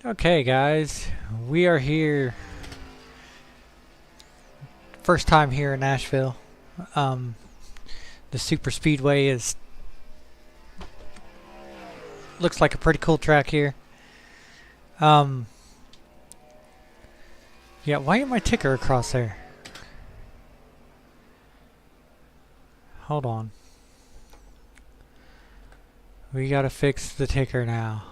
Okay, guys, we are here. First time here in Nashville. The Super Speedway looks like a pretty cool track here. Yeah, why ain't my ticker across there? Hold on. We gotta fix the ticker now.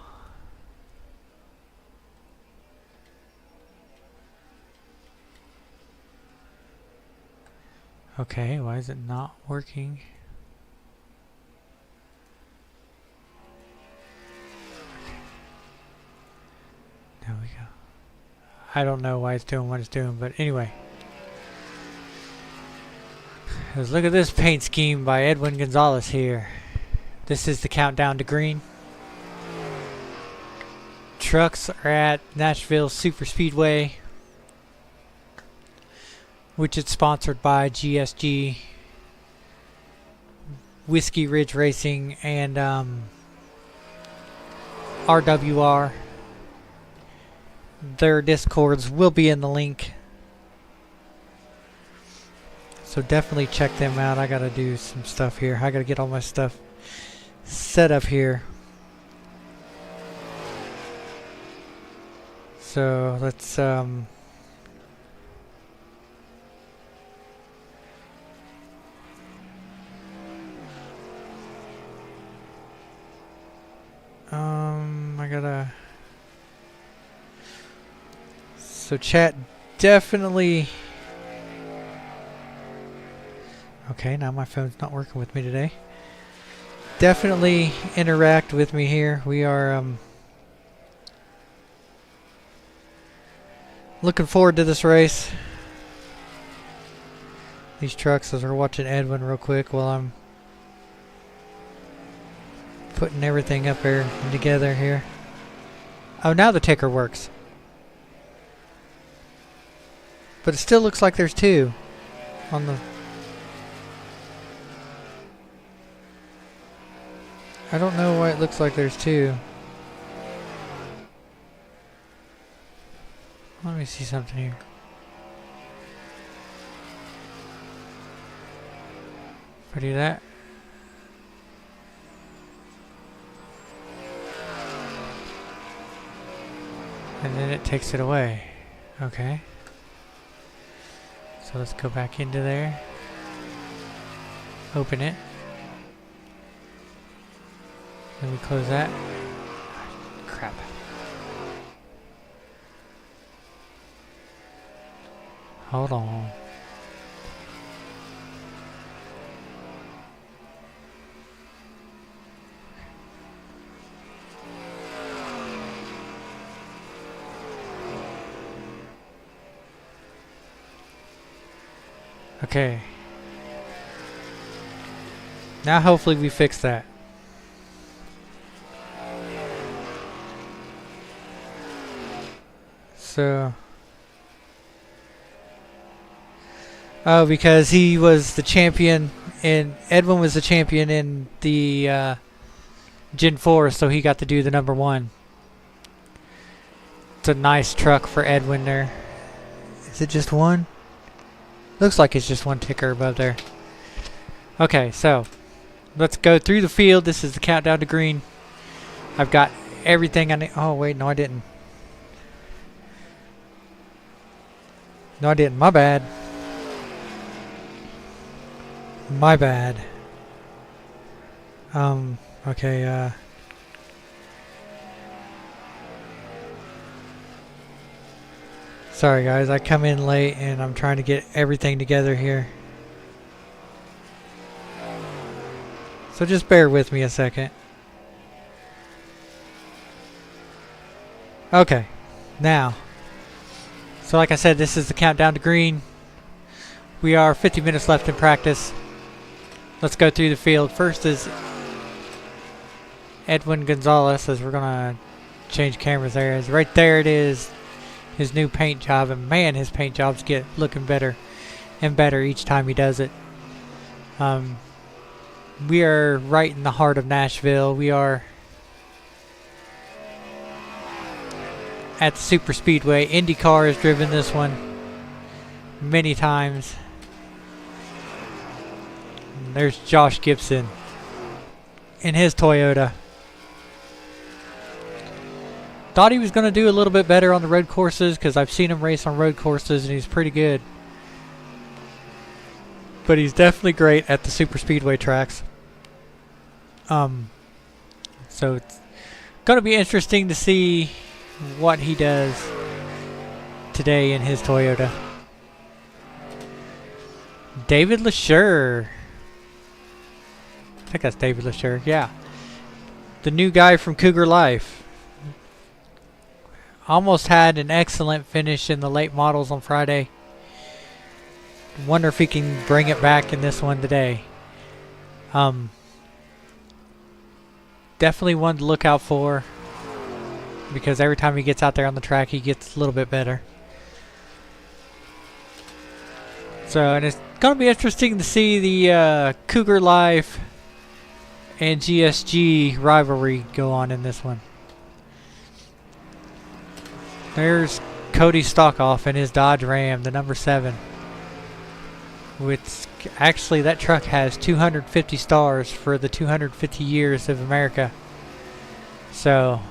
Okay, why is it not working? There we go. I don't know why it's doing what it's doing, but anyway. Let's look at this paint scheme by Edwin Gonzalez here. This is the countdown to green. Trucks are at Nashville Super Speedway, which is sponsored by GSG, Whiskey Ridge Racing, and RWR. Their discords will be in the link, so definitely check them out. I gotta do some stuff here. I gotta get all my stuff set up here. So let's I gotta. So chat definitely. Okay, now my phone's not working with me today. Definitely interact with me here. We are looking forward to this race. These trucks, as we're watching Edwin real quick while I'm putting everything up there and together here. Oh, now the ticker works. But it still looks like there's two on the... I don't know why it looks like there's two. Let me see something here. If I do that. And then it takes it away. Okay. So let's go back into there. Open it. Then we close that. Crap. Hold on. Okay. Now hopefully we fix that. So... Oh, because he was the champion, and Edwin was the champion in the Gen 4, so he got to do the number 1. It's a nice truck for Edwin there. Is it just one? Looks like it's just one ticker above there. Okay, so let's go through the field. This is the countdown to green. I've got everything I need. Oh, wait, no, I didn't. No, I didn't. My bad. My bad. Okay, sorry guys, I come in late and I'm trying to get everything together here. So just bear with me a second. Okay, now. So like I said, this is the countdown to green. We are 50 minutes left in practice. Let's go through the field. First is Edwin Gonzalez, as we're gonna change cameras there. As right there it is, his new paint job, and man, his paint jobs get looking better and better each time he does it. We are right in the heart of Nashville. We are at the Super Speedway. IndyCar has driven this one many times. And there's Josh Gibson in his Toyota. Thought he was going to do a little bit better on the road courses because I've seen him race on road courses and he's pretty good. But he's definitely great at the Super Speedway tracks. So it's going to be interesting to see what he does today in his Toyota. David LeSure. I think that's David LeSure, yeah. The new guy from Cougar Life. Almost had an excellent finish in the late models on Friday. Wonder if he can bring it back in this one today. Definitely one to look out for, because every time he gets out there on the track he gets a little bit better. So, and it's going to be interesting to see the Cougar Life and GSG rivalry go on in this one. There's Cody Stockoff in his Dodge Ram, the number 7. Which actually that truck has 250 stars for the 250 years of America. So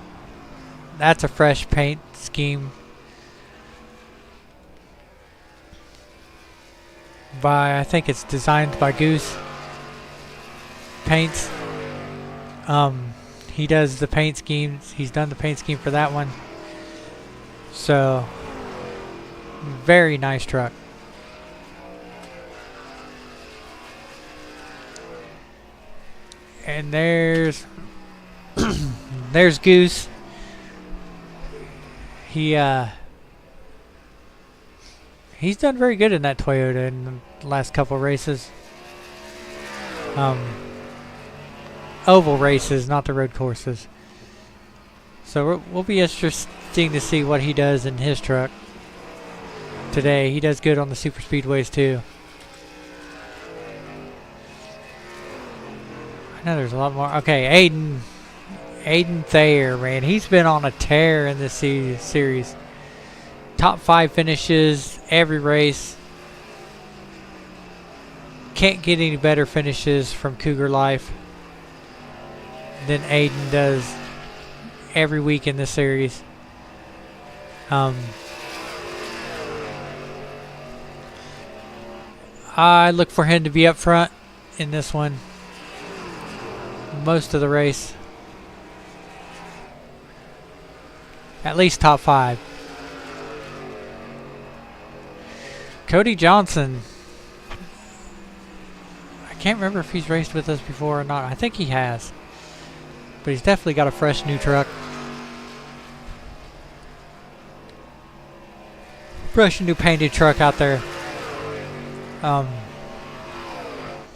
that's a fresh paint scheme by, I think it's designed by Goose Paints. He does the paint schemes. He's done the paint scheme for that one. So very nice truck. And there's there's Goose. He's done very good in that Toyota in the last couple races. Oval races, not the road courses. So we'll be interesting to see what he does in his truck today. He does good on the super speedways too. I know there's a lot more. Okay, Aiden Thayer, man, he's been on a tear in this series. Top 5 finishes every race. Can't get any better finishes from Cougar Life than Aiden does every week in this series. I look for him to be up front in this one most of the race. At least top 5. Cody Johnson. I can't remember if he's raced with us before or not. I think he has. But he's definitely got a fresh new truck. Fresh new painted truck out there.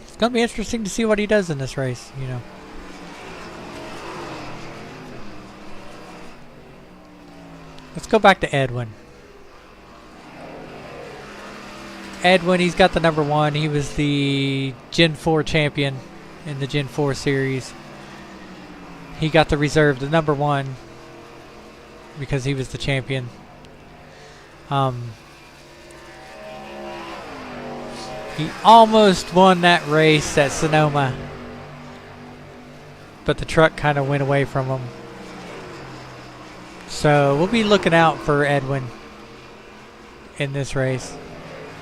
It's going to be interesting to see what he does in this race, you know. Let's go back to Edwin. Edwin, he's got the number 1. He was the Gen 4 champion in the Gen 4 series. He got the reserve, the number 1, because he was the champion. He almost won that race at Sonoma, but the truck kind of went away from him. So we'll be looking out for Edwin in this race,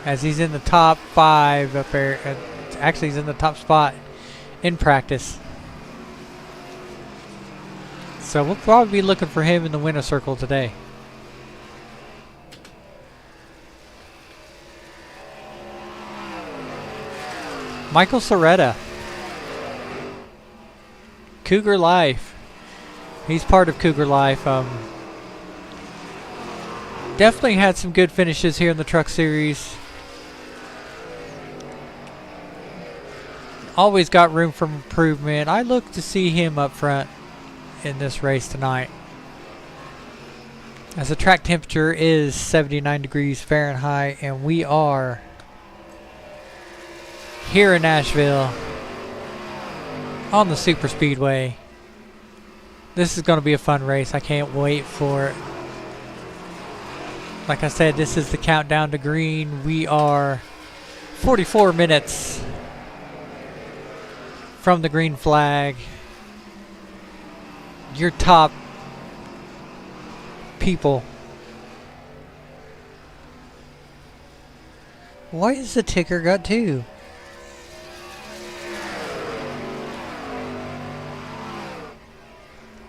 as he's in the top 5 up there. Actually, he's in the top spot in practice. So we'll probably be looking for him in the winner's circle today. Michael Soretta. Cougar Life. He's part of Cougar Life. Definitely had some good finishes here in the truck series. Always got room for improvement. I look to see him up front in this race tonight, as the track temperature is 79 degrees Fahrenheit, and we are here in Nashville on the Super Speedway. This is going to be a fun race. I can't wait for it. Like I said, this is the countdown to green. We are 44 minutes from the green flag. Your top people. Why has the ticker got two?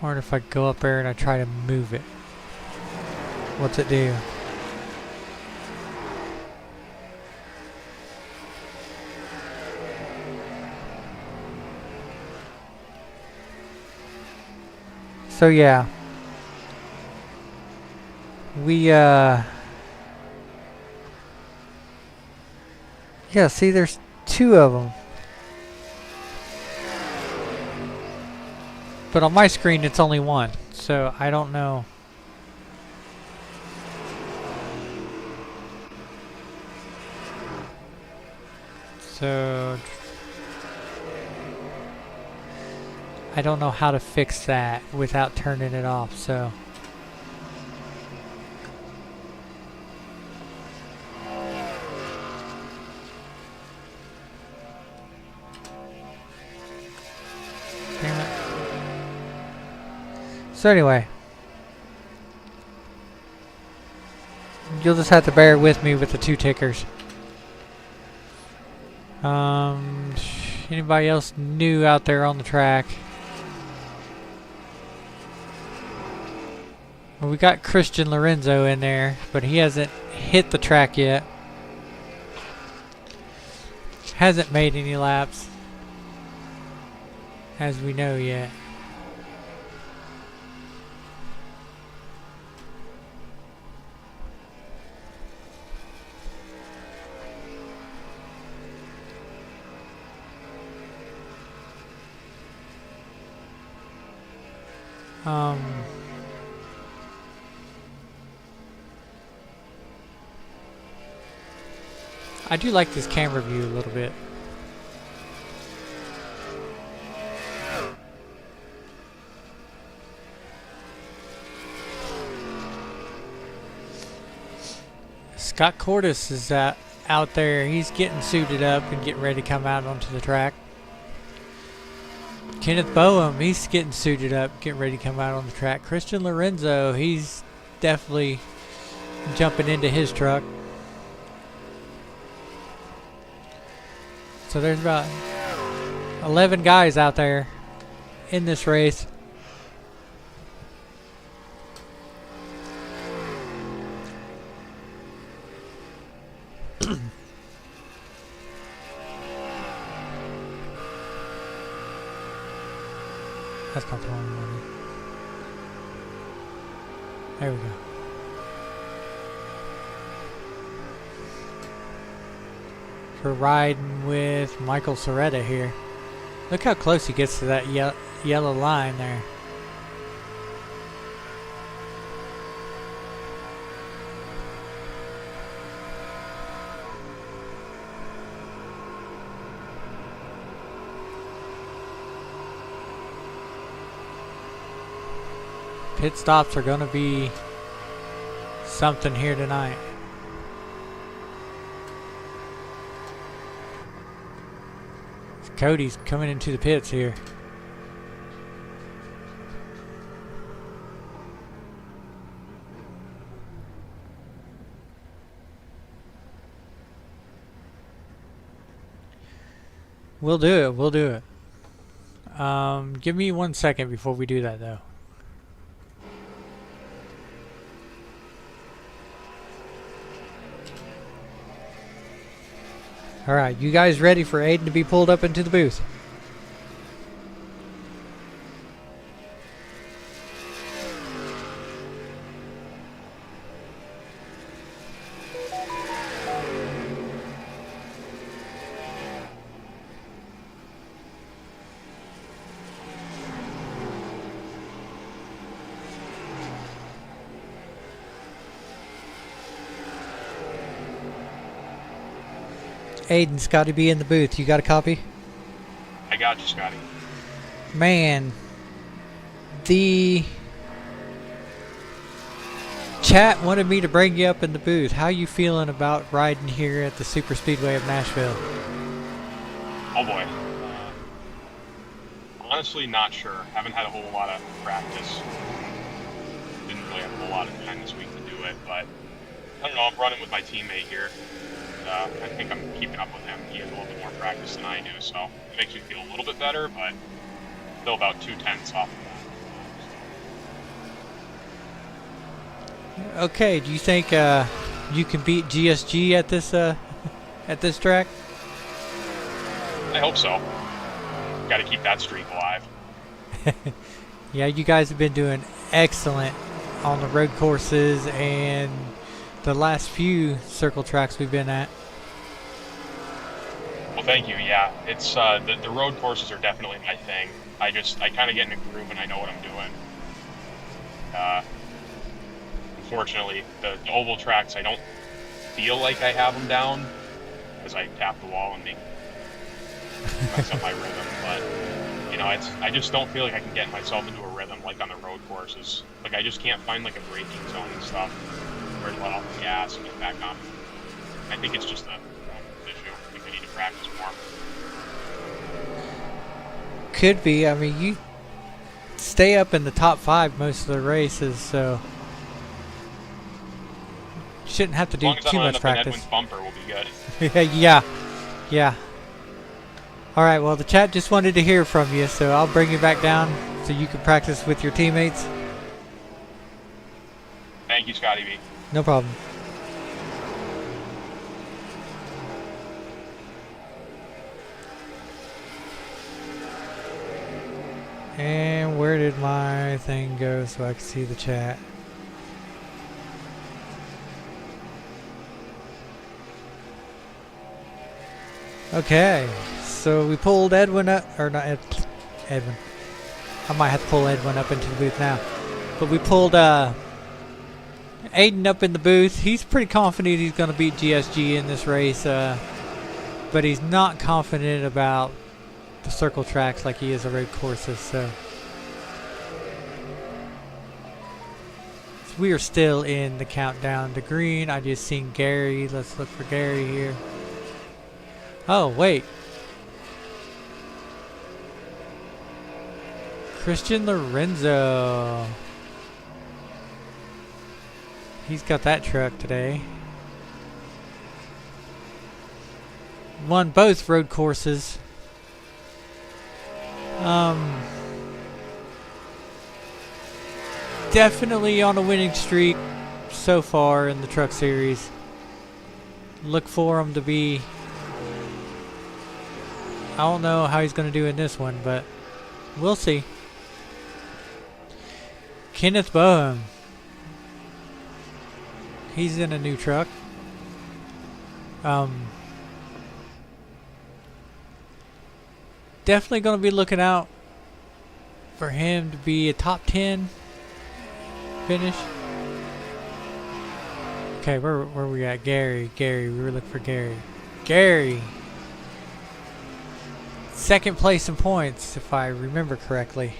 Or if I go up there and I try to move it. What's it do? So yeah. Yeah, see, there's two of them. But on my screen, it's only one. So I don't know. So I don't know how to fix that without turning it off, so. Damn it. So anyway, you'll just have to bear with me with the two tickers. Anybody else new out there on the track? Well, we got Christian Lorenzo in there, but he hasn't hit the track yet. Hasn't made any laps, as we know yet. I do like this camera view a little bit. Scott Cordes is out there. He's getting suited up and getting ready to come out onto the track. Kenneth Boehm, he's getting suited up, getting ready to come out on the track. Christian Lorenzo, he's definitely jumping into his truck. So there's about 11 guys out there in this race. That's not the wrong one. There we go. We're riding with Michael Soretta here. Look how close he gets to that yellow line there. Pit stops are going to be something here tonight. Cody's coming into the pits here. We'll do it. We'll do it. Give me 1 second before we do that, though. Alright, you guys ready for Aiden to be pulled up into the booth? Aiden's got to be in the booth. You got a copy? I got you, Scotty. Man, the Chat wanted me to bring you up in the booth. How you feeling about riding here at the Super Speedway of Nashville? Oh boy. Honestly, not sure. Haven't had a whole lot of practice. Didn't really have a whole lot of time this week to do it, but I don't know. I'm running with my teammate here. I think I'm keeping up with him. He has a little bit more practice than I do, so it makes me feel a little bit better, but still about 2/10 off of that. Okay, do you think you can beat GSG at this track? I hope so. Got to keep that streak alive. Yeah, you guys have been doing excellent on the road courses and the last few circle tracks we've been at. Well, thank you. Yeah, it's the road courses are definitely my thing. I kind of get in a groove and I know what I'm doing. Unfortunately, the oval tracks, I don't feel like I have them down because I tap the wall and mess up my rhythm. But you know, I just don't feel like I can get myself into a rhythm like on the road courses. Like I just can't find like a braking zone and stuff where to let off the gas and get back on. I think it's just a issue. I think I need to practice more. Could be. I mean, you stay up in the top 5 most of the races, so shouldn't have to do too much practice. As long as I'm in Edwin's bumper, we'll be good. Yeah. All right. Well, the chat just wanted to hear from you, so I'll bring you back down so you can practice with your teammates. Thank you, Scotty B. No problem. And where did my thing go so I can see the chat? Okay, so we pulled Edwin up, or not Edwin. I might have to pull Edwin up into the booth now. But we pulled Aiden up in the booth. He's pretty confident he's going to beat GSG in this race, but he's not confident about the circle tracks like he is the road courses. So we are still in the countdown to green. I just seen Gary. Let's look for Gary here. Oh, wait. Christian Lorenzo. He's got that truck today. Won both road courses. Definitely on a winning streak so far in the truck series. Look for him to be... I don't know how he's going to do in this one, but we'll see. Kenneth Boehm. He's in a new truck. Definitely going to be looking out for him to be a top 10 finish. Okay, where we at? Gary, we were looking for Gary. Second place in points, if I remember correctly.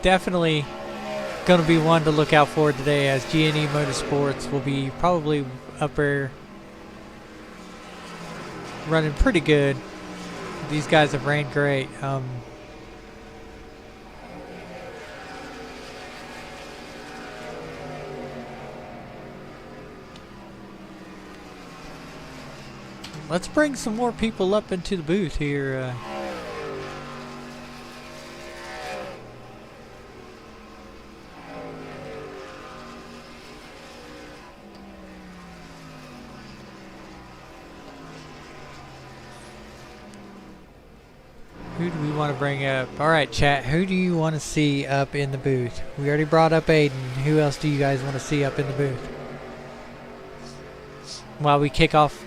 Definitely going to be one to look out for today, as G&E Motorsports will be probably up there running pretty good. These guys have ran great. Let's bring some more people up into the booth here. Who do we want to bring up? Alright, chat, who do you want to see up in the booth? We already brought up Aiden. Who else do you guys want to see up in the booth? While we kick off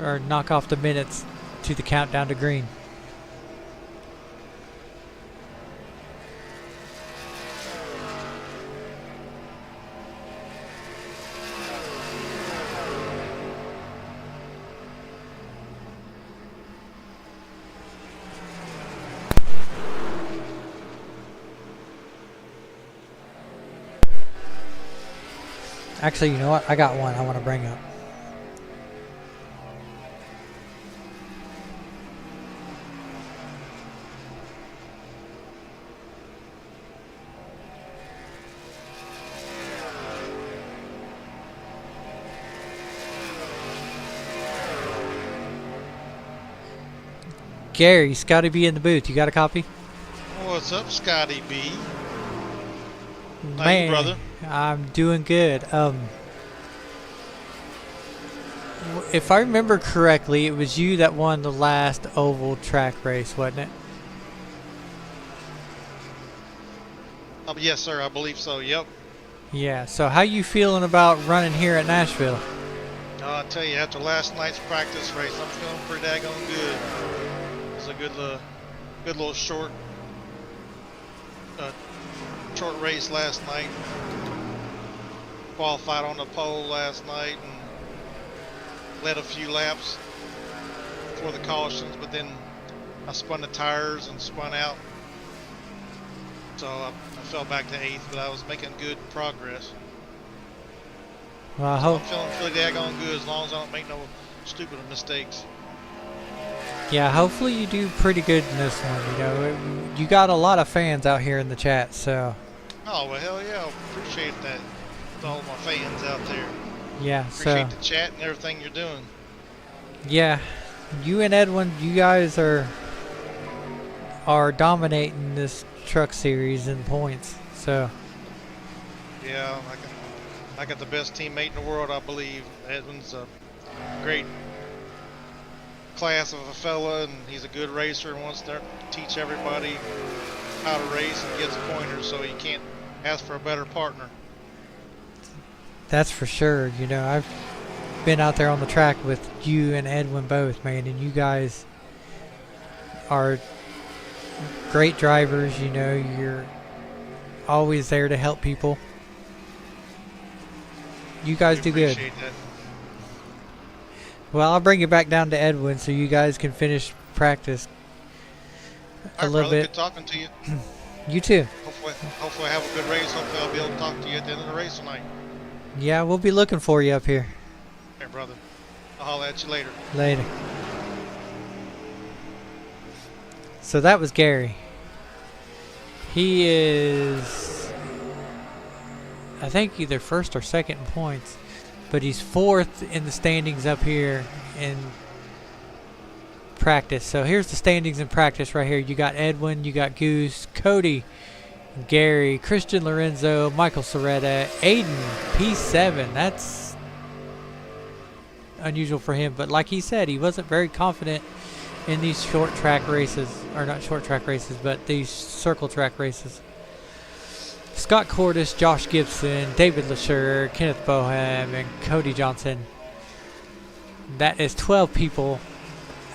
or knock off the minutes to the countdown to green. Actually, you know what? I got one I want to bring up. Gary, Scotty B in the booth. You got a copy? What's up, Scotty B? How you, Man, brother? I'm doing good. If I remember correctly, it was you that won the last oval track race, wasn't it? Yes, sir. I believe so. Yep. Yeah. So how you feeling about running here at Nashville? I tell you, after last night's practice race, I'm feeling pretty daggone good. It was a good little short race last night. Qualified on the pole last night and led a few laps for the cautions, but then I spun the tires and spun out, so I fell back to 8th, but I was making good progress. Well, I So hope. I'm feeling pretty daggone good as long as I don't make no stupid mistakes. Yeah, hopefully you do pretty good in this one. You know, you got a lot of fans out here in the chat, so Oh, well, hell yeah. I appreciate that with all my fans out there. yeah. Appreciate So the chat and everything you're doing. yeah, you and Edwin, you guys are dominating this truck series in points. So Yeah, I got the best teammate in the world, I believe. Edwin's a great class of a fella, and he's a good racer and wants to teach everybody how to race and gets pointers, so you can't ask for a better partner. that's for sure. You know, I've been out there on the track with you and Edwin both, man, and you guys are great drivers. You know, you're always there to help people. You guys do good. Appreciate that. Well, I'll bring you back down to Edwin so you guys can finish practice All a right, little brother, bit. good talking to you. You too. Hopefully I have a good race. Hopefully I'll be able to talk to you at the end of the race tonight. Yeah, we'll be looking for you up here Hey, brother. I'll holler at you later. later. So that was Gary. He is, I think, either first or second in points, but he's fourth in the standings up here in practice. So here's the standings in practice right here. You got Edwin, you got Goose, Cody, Gary, Christian Lorenzo, Michael Soretta, Aiden, P7. That's unusual for him, but like he said, he wasn't very confident in these short track races, or not short track races, but these circle track races. Scott Cordis, Josh Gibson, David Lashur, Kenneth Boham, and Cody Johnson. That is 12 people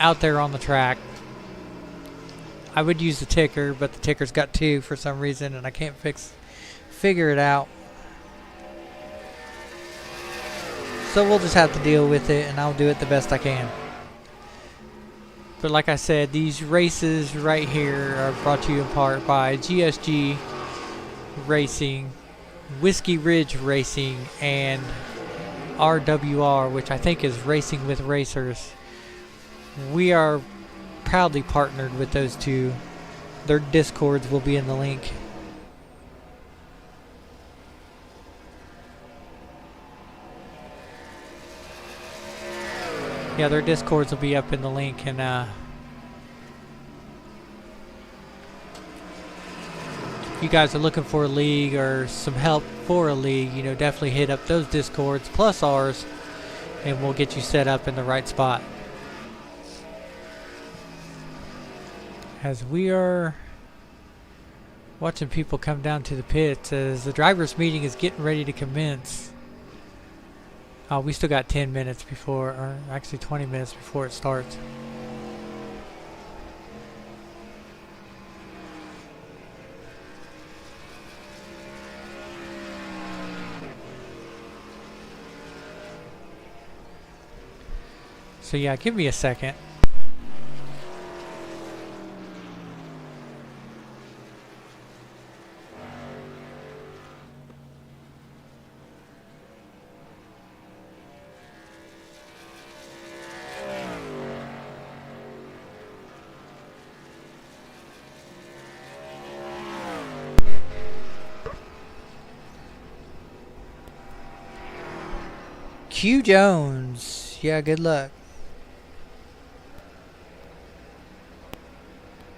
out there on the track. I would use the ticker, but the ticker's got 2 for some reason, and I can't figure it out. So we'll just have to deal with it, and I'll do it the best I can. But like I said, these races right here are brought to you in part by GSG Racing, Whiskey Ridge Racing, and RWR, which I think is Racing with Racers. We are proudly partnered with those two. Their Discords will be in the link. Yeah, their Discords will be up in the link, and if you guys are looking for a league or some help for a league, you know, definitely hit up those Discords plus ours, and we'll get you set up in the right spot. As we are watching people come down to the pits as the drivers' meeting is getting ready to commence. We still got 10 minutes before, or actually 20 minutes before it starts. So yeah, give me a second. Q Jones. Yeah, good luck.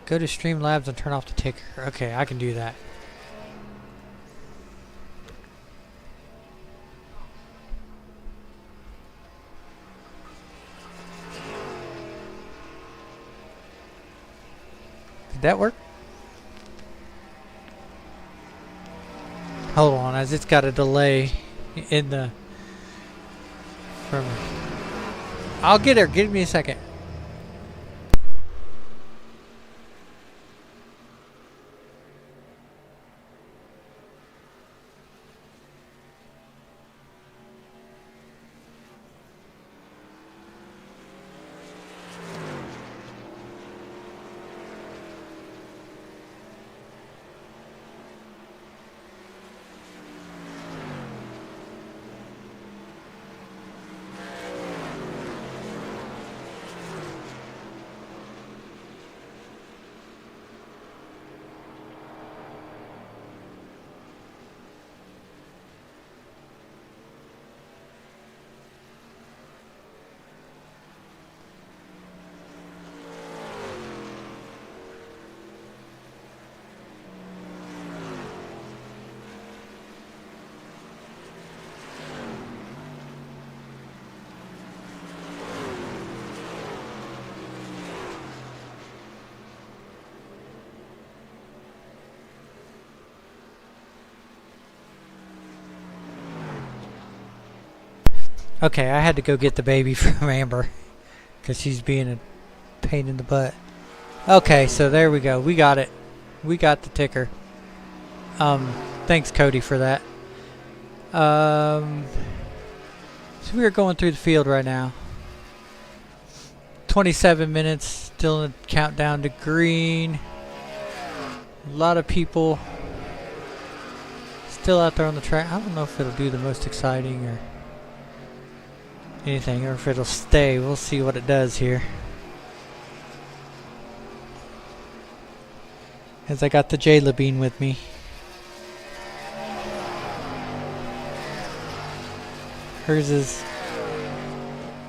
Go to Streamlabs and turn off the ticker. Okay, I can do that. Did that work? Hold on, as it's got a delay in the... From... I'll get her. Give me a second. Okay, I had to go get the baby from Amber because she's being a pain in the butt. Okay, so there we go. We got it. We got the ticker. Thanks, Cody, for that. So we are going through the field right now. 27 minutes, still in countdown to green. A lot of people still out there on the track. I don't know if it'll do the most exciting or anything, or if it'll stay. We'll see what it does here. As I got the Jayla Bean with me. Hers is...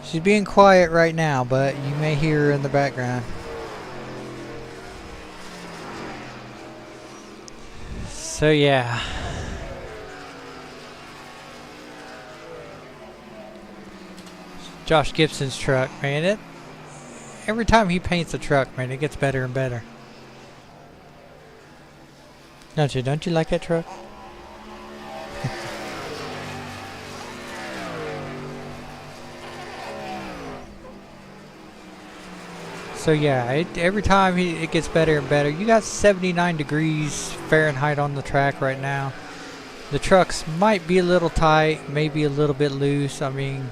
She's being quiet right now, but you may hear her in the background. So yeah. Josh Gibson's truck, man. Every time he paints a truck, man, it gets better and better. Don't you? Don't you like that truck? So yeah, every time it gets better and better. You got 79 degrees Fahrenheit on the track right now. The trucks might be a little tight, maybe a little bit loose. I mean,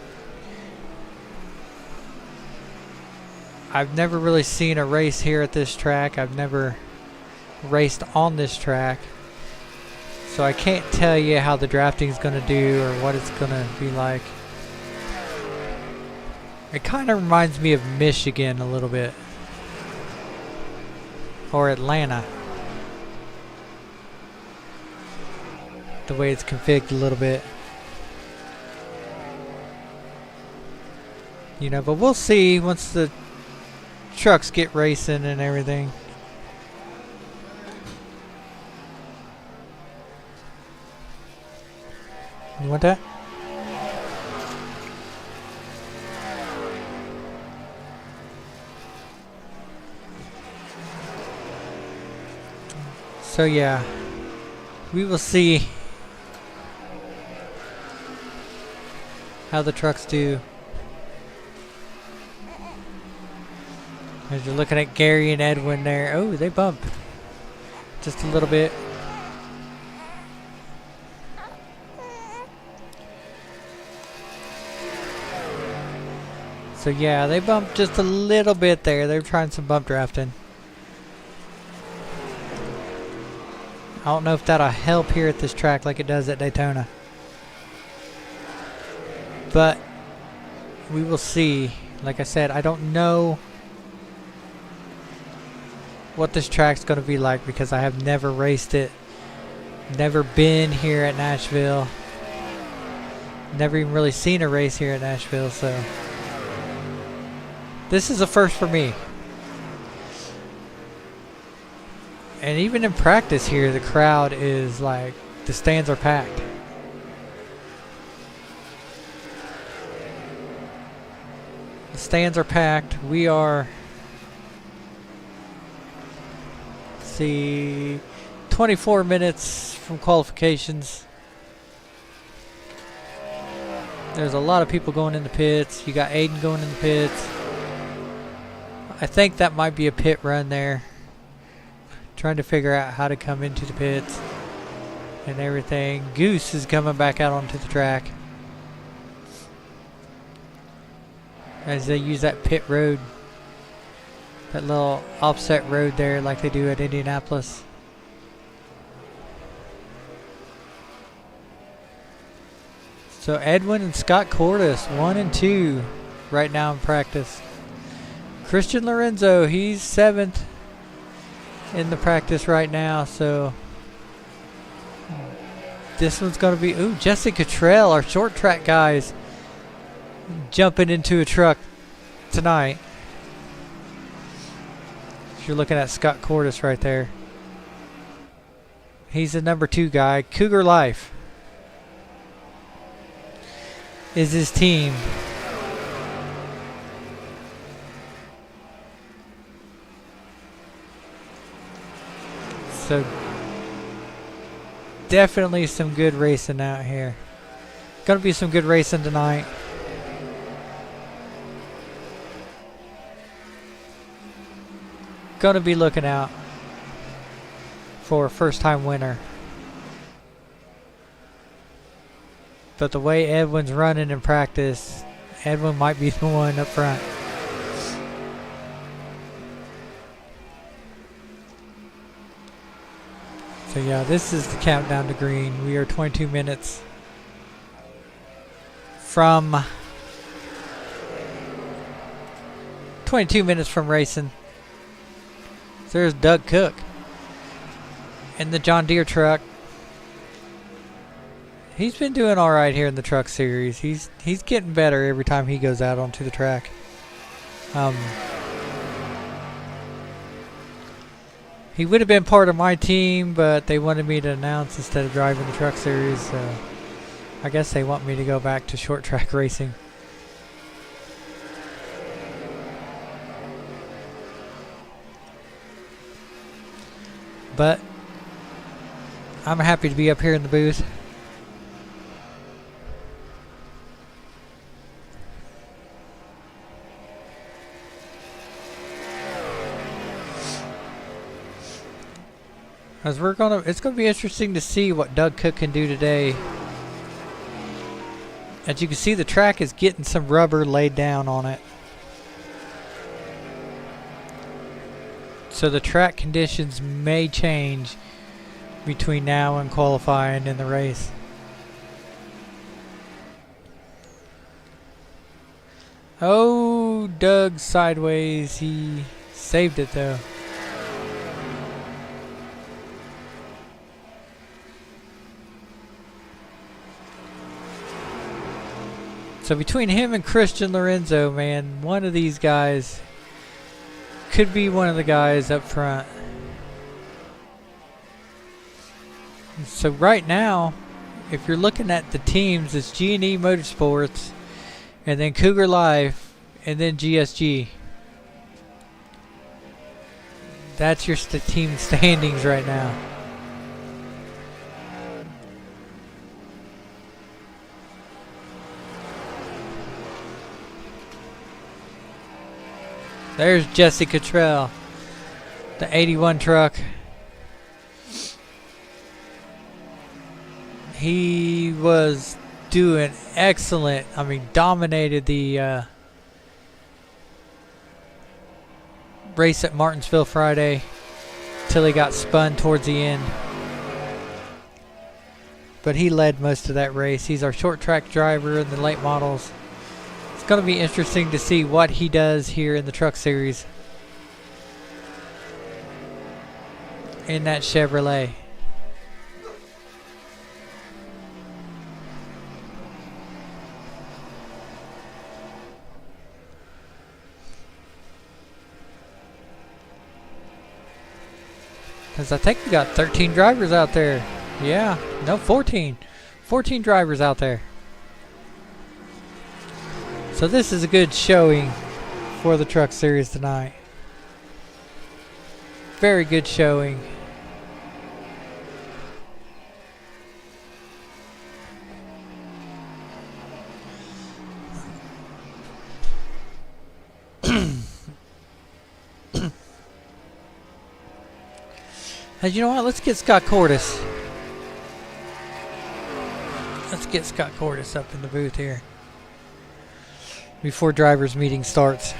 I've never really seen a race here at this track. I've never raced on this track. So I can't tell you how the drafting is going to do or what it's going to be like. It kind of reminds me of Michigan a little bit. Or Atlanta. The way it's configured a little bit. You know, but we'll see once the trucks get racing and everything. You want that? So yeah, we will see how the trucks do. As you're looking at Gary and Edwin there. Oh, they bump just a little bit. So yeah, they bumped just a little bit there. They're trying some bump drafting. I don't know if that'll help here at this track like it does at Daytona. But we will see. Like I said, I don't know what this track's going to be like because I have never raced it. Never been here at Nashville. Never even really seen a race here in Nashville, so this is a first for me. And even in practice here, the crowd is like, the stands are packed. The stands are packed. We are, let's see, 24 minutes from qualifications. There's a lot of people going in the pits. You got Aiden going in the pits. I think that might be a pit run there. Trying to figure out how to come into the pits and everything. Goose is coming back out onto the track as they use that pit road, that little offset road there like they do at Indianapolis. So Edwin and Scott Cordes, 1 and 2 right now in practice. Christian Lorenzo, he's 7th in the practice right now, so this one's going to be, ooh, Jesse Cottrell, our short track guys, jumping into a truck tonight. You're looking at Scott Cordes right there. He's the number 2 guy. Cougar Life is his team. So definitely some good racing out here. Gonna be some good racing tonight. Gonna be looking out for a first time winner. But the way Edwin's running in practice, Edwin might be the one up front. So yeah, this is the countdown to green. We are 22 minutes from 22 minutes from racing. So there's Doug Cook in the John Deere truck. He's been doing all right here in the truck series. He's getting better every time he goes out onto the track. He would have been part of my team, but they wanted me to announce instead of driving the truck series. So I guess they want me to go back to short track racing. But I'm happy to be up here in the booth. As it's gonna be interesting to see what Doug Cook can do today. As you can see, the track is getting some rubber laid down on it. So the track conditions may change between now and qualifying in the race. Oh, Doug sideways. He saved it though. So between him and Christian Lorenzo, man, one of these guys could be one of the guys up front. So right now, if you're looking at the teams, it's G&E Motorsports, and then Cougar Life, and then GSG. That's your team standings right now. There's Jesse Cottrell, the 81 truck. He was doing excellent. I mean, dominated the race at Martinsville Friday till he got spun towards the end. But he led most of that race. He's our short track driver in the late models. It's going to be interesting to see what he does here in the truck series in that Chevrolet. Because I think we got 13 drivers out there. Yeah, no, 14. 14 drivers out there. So this is a good showing for the Truck Series tonight. Very good showing. Hey, you know what? Let's get Scott Cordis. Let's get Scott Cordis up in the booth here before drivers' meeting starts.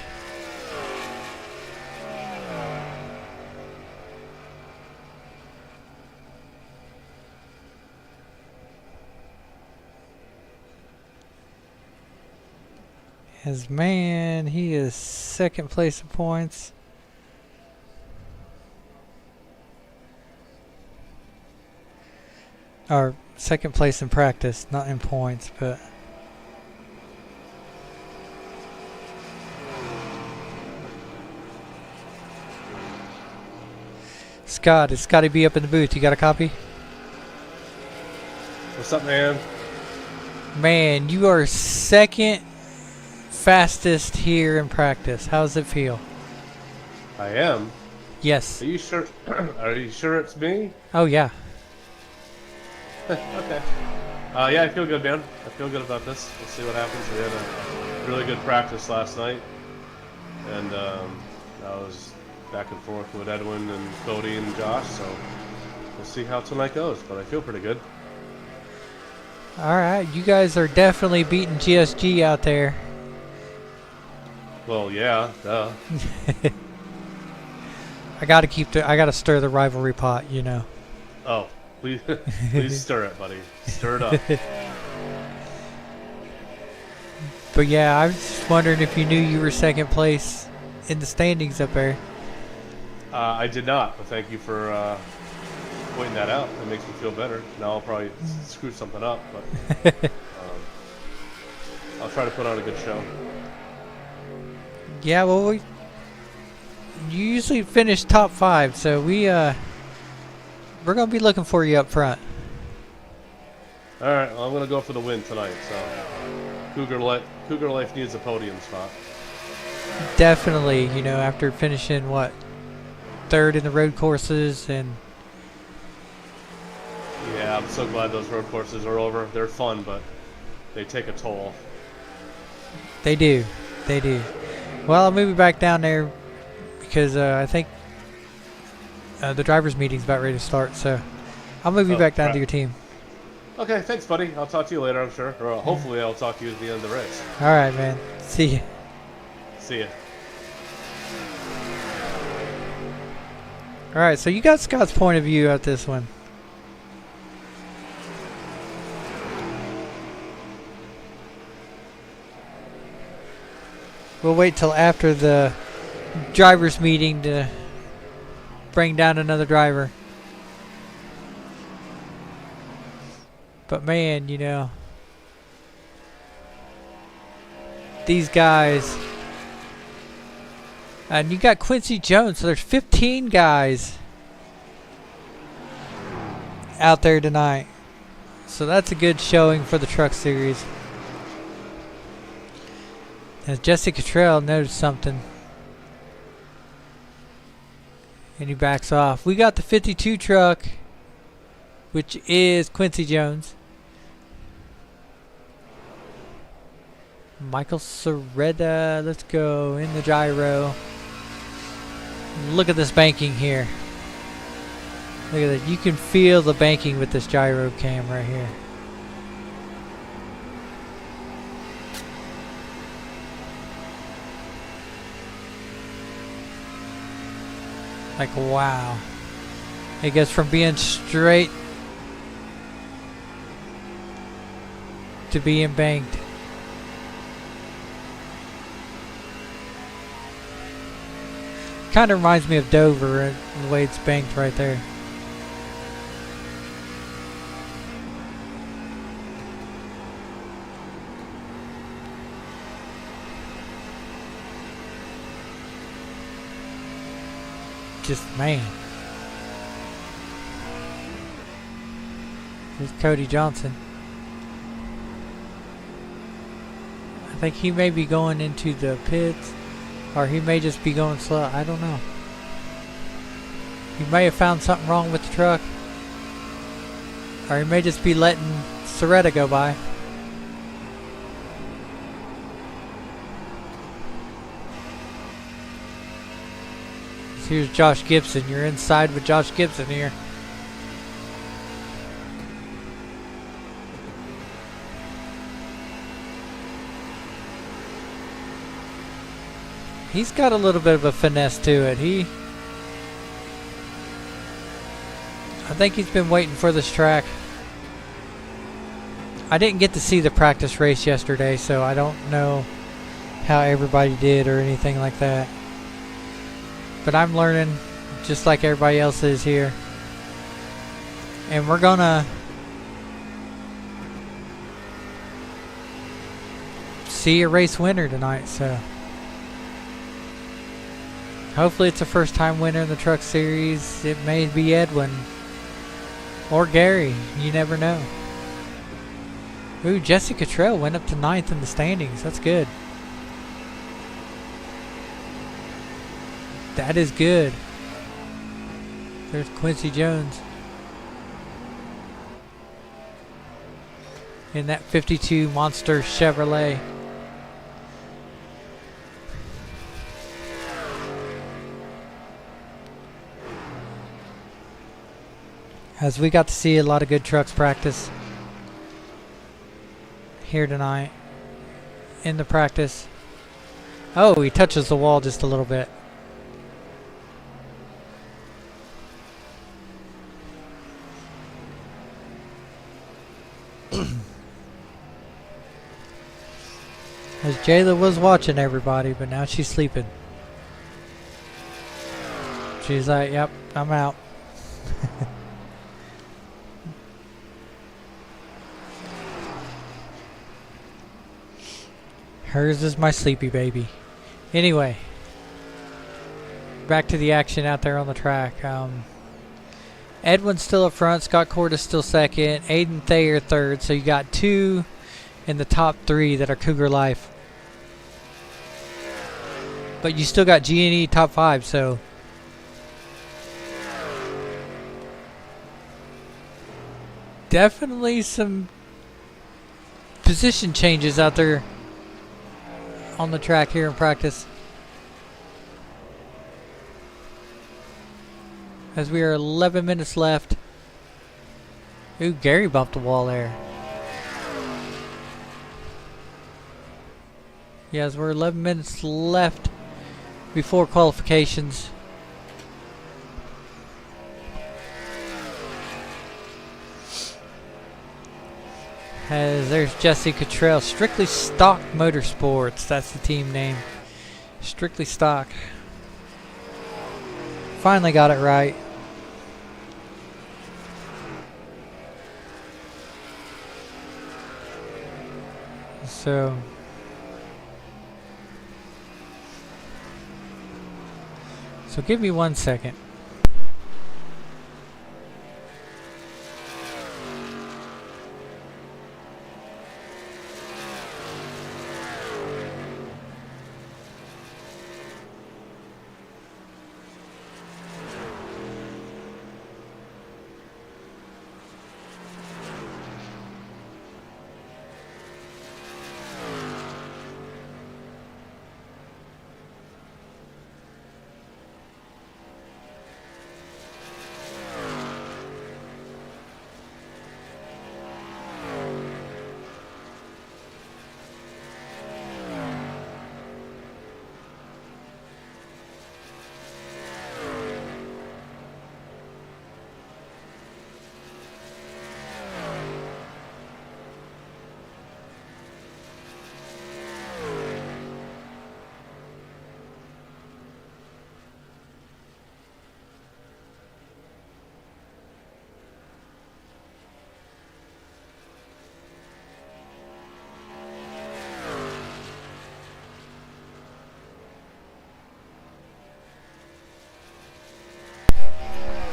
His man, he is second place in points. Or second place in practice, not in points, but Scott, is Scotty B up in the booth? You got a copy? What's up, man? Man, you are second fastest here in practice. How does it feel? I am. Yes. Are you sure? Are you sure it's me? Oh yeah. Okay. Yeah, I feel good, man. I feel good about this. We'll see what happens. We had a really good practice last night, and I was back and forth with Edwin and Cody and Josh, so we'll see how tonight goes. But I feel pretty good. All right, you guys are definitely beating GSG out there. Well, yeah, duh. I gotta stir the rivalry pot, you know. Oh, please, please stir it, buddy. Stir it up. But yeah, I was just wondering if you knew you were second place in the standings up there. I did not, but thank you for pointing that out. It makes me feel better. Now I'll probably screw something up, but I'll try to put on a good show. Yeah, well, you usually finish top 5, so we're gonna be looking for you up front. All right, well, I'm gonna go for the win tonight. So Cougar Life needs a podium spot. Definitely, you know, after finishing what, 3rd in the road courses, and Yeah, I'm so glad those road courses are over. They're fun, but they take a toll. they do. Well, I'll move you back down there because I think the drivers' meeting's about ready to start. So I'll move you back down to your team. Okay, thanks, buddy. I'll talk to you later, I'm sure. Or hopefully I'll talk to you at the end of the race. All right, man. See ya. See ya. All right, so you got Scott's point of view at this one. We'll wait till after the drivers' meeting to bring down another driver. But man, you know, these guys, and you got Quincy Jones, so there's 15 guys out there tonight. So that's a good showing for the Truck Series. As Jesse Cottrell noticed something, and he backs off. We got the 52 truck, which is Quincy Jones. Michael Soretta, let's go in the gyro. Look at this banking here. Look at that. You can feel the banking with this gyro cam right here. Like, wow. It goes from being straight to being banked. Kind of reminds me of Dover and the way it's banked right there. Just, man. There's Cody Johnson. I think he may be going into the pits, or he may just be going slow. I don't know. He may have found something wrong with the truck, or he may just be letting Soretta go by. Here's Josh Gibson. You're inside with Josh Gibson here. He's got a little bit of a finesse to it. I think he's been waiting for this track. I didn't get to see the practice race yesterday, so I don't know how everybody did or anything like that. But I'm learning just like everybody else is here. And we're gonna see a race winner tonight, so hopefully it's a first time winner in the truck series. It may be Edwin or Gary, you never know. Ooh, Jesse Cottrell went up to 9th in the standings. That's good. That is good. There's Quincy Jones in that 52 Monster Chevrolet. As we got to see a lot of good trucks practice here tonight in the practice. Oh, he touches the wall just a little bit. As Jayla was watching everybody, but now she's sleeping. She's like, yep, I'm out. Hers is my sleepy baby. Anyway, back to the action out there on the track. Edwin's still up front. Scott Cord is still second. Aiden Thayer third. So you got two in the top three that are Cougar Life. But you still got G&E top five, so definitely some position changes out there on the track here in practice. As we are 11 minutes left. Ooh, Gary bumped the wall there. Yes, we're 11 minutes left before qualifications. As there's Jesse Cottrell, Strictly Stock Motorsports, that's the team name. Strictly Stock. Finally got it right. So give me 1 second.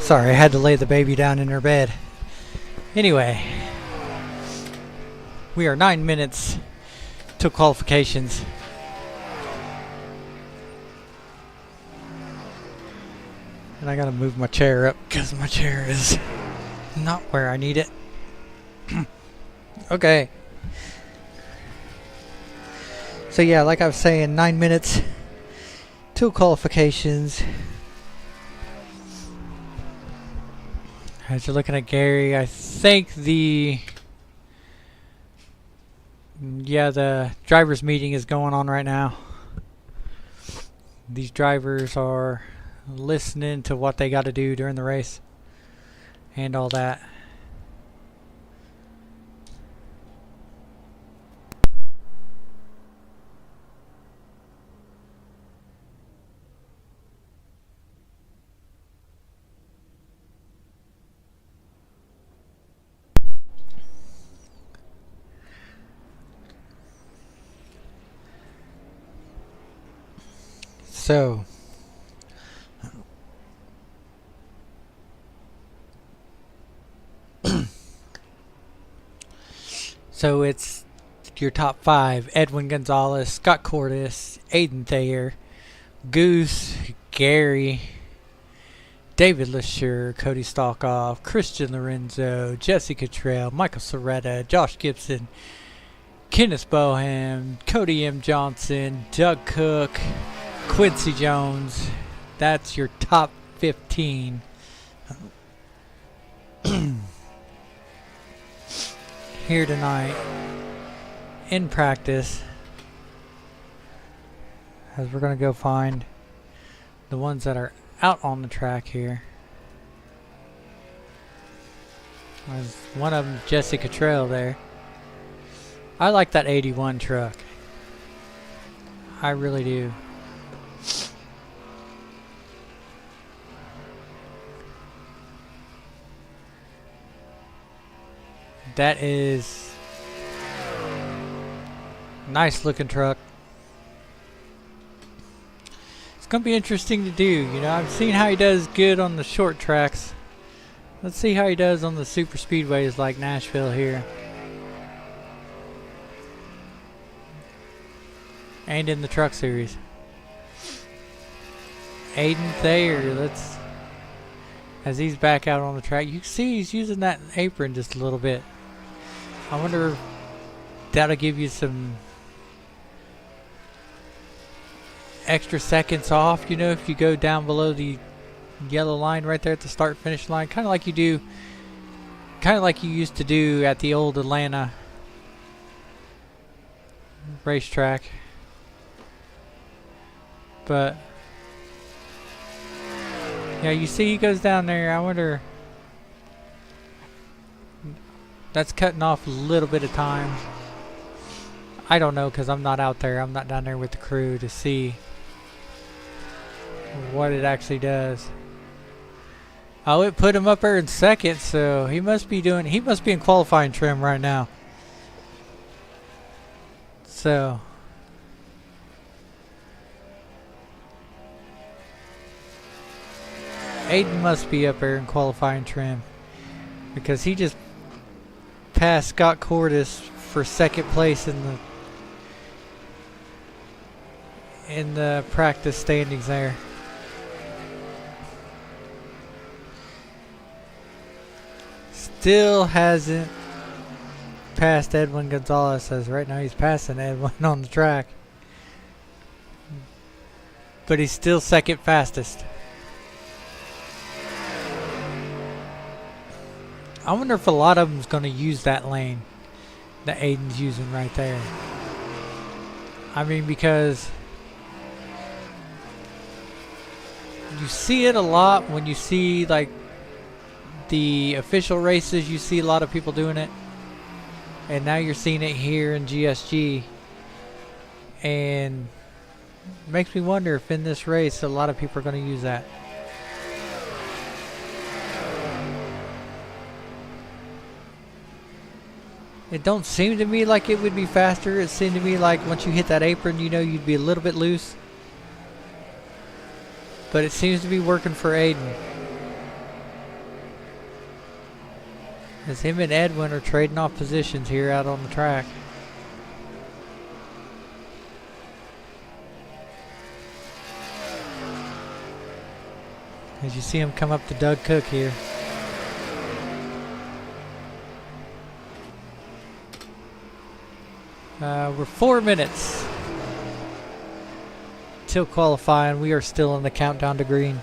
Sorry, I had to lay the baby down in her bed. Anyway, We are 9 minutes to qualifications. And I gotta move my chair up because my chair is not where I need it. Okay. So yeah, like I was saying, 9 minutes to qualifications. As you're looking at Gary, I think the drivers meeting is going on right now. These drivers are listening to what they got to do during the race and all that. So so it's your top 5: Edwin Gonzalez, Scott Cordes, Aiden Thayer, Goose, Gary, David LeSure, Cody Stalkoff, Christian Lorenzo, Jesse Cottrell, Michael Soretta, Josh Gibson, Kenneth Boham, Cody M. Johnson, Doug Cook, Quincy Jones. That's your top 15. Here tonight in practice, as we're going to go find the ones that are out on the track here. There's one of them, Jesse Cottrell there. I like that 81 truck. I really do. That is nice looking truck. It's gonna be interesting to do. You know, I've seen how he does good on the short tracks. Let's see how he does on the super speedways like Nashville here. And in the truck series. Aiden Thayer, as he's back out on the track, you can see he's using that apron just a little bit. I wonder if that'll give you some extra seconds off, you know, if you go down below the yellow line right there at the start finish line, kind of like you used to do at the old Atlanta racetrack. But yeah, you see he goes down there. I wonder, that's cutting off a little bit of time. I don't know, because I'm not out there. I'm not down there with the crew to see what it actually does. Oh, it put him up there in second, so he must be in qualifying trim right now. So Aiden must be up there in qualifying trim, because he just passed Scott Cordes for second place in the practice standings there. Still hasn't passed Edwin Gonzalez, as right now he's passing Edwin on the track. But he's still second fastest. I wonder if a lot of them's going to use that lane that Aiden's using right there. I mean, because you see it a lot when you see like the official races. You see a lot of people doing it, and now you're seeing it here in GSG, and it makes me wonder if in this race a lot of people are going to use that. It don't seem to me like it would be faster. It seemed to me like once you hit that apron, you know, you'd be a little bit loose. But it seems to be working for Aiden. As him and Edwin are trading off positions here out on the track. As you see him come up to Doug Cook here. We're 4 minutes till qualifying. We are still in the countdown to green.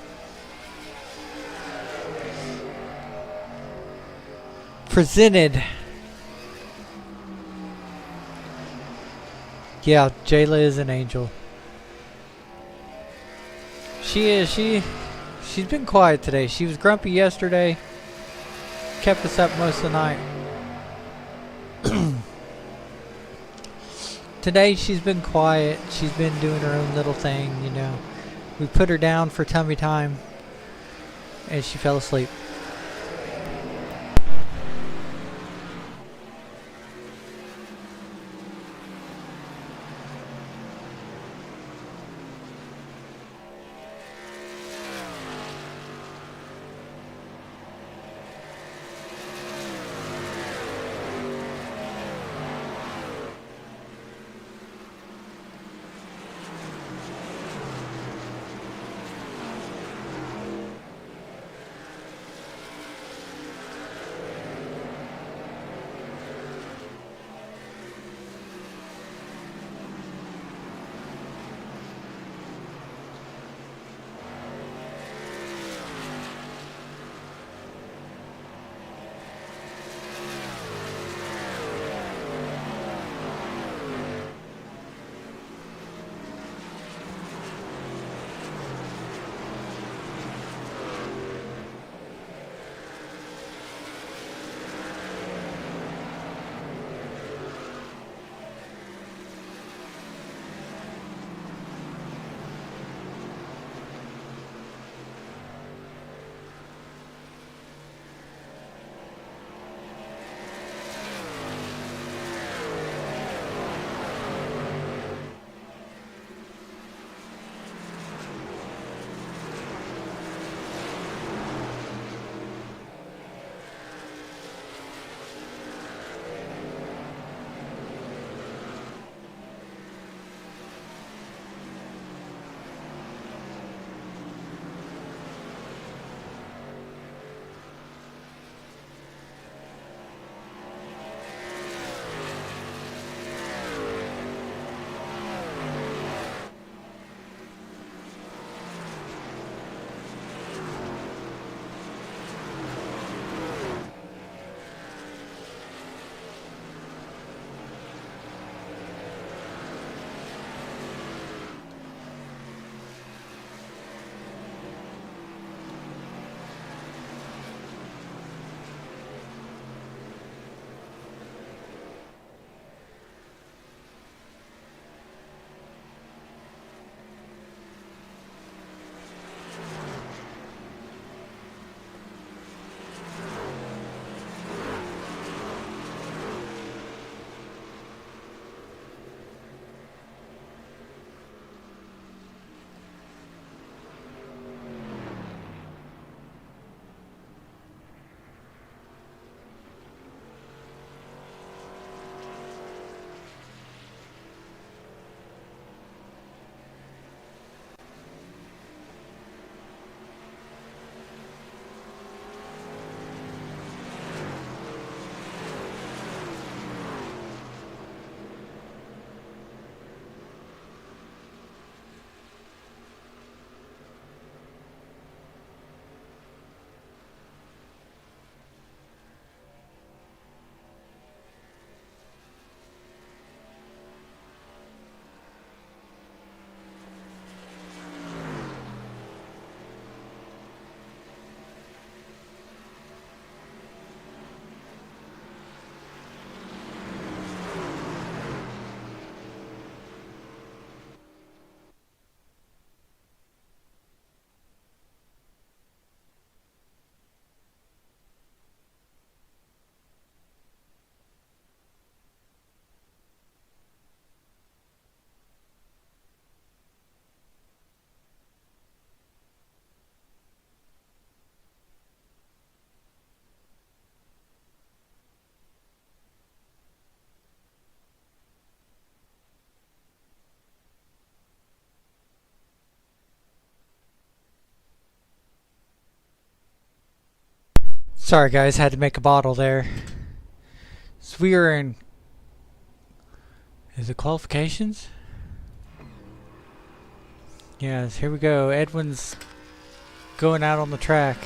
Presented. Yeah, Jayla is an angel. She is. She's been quiet today. She was grumpy yesterday. Kept us up most of the night. Today she's been quiet. She's been doing her own little thing, you know. We put her down for tummy time and she fell asleep. Sorry guys, had to make a bottle there. So we are in... Is it qualifications? Yes, here we go. Edwin's going out on the track.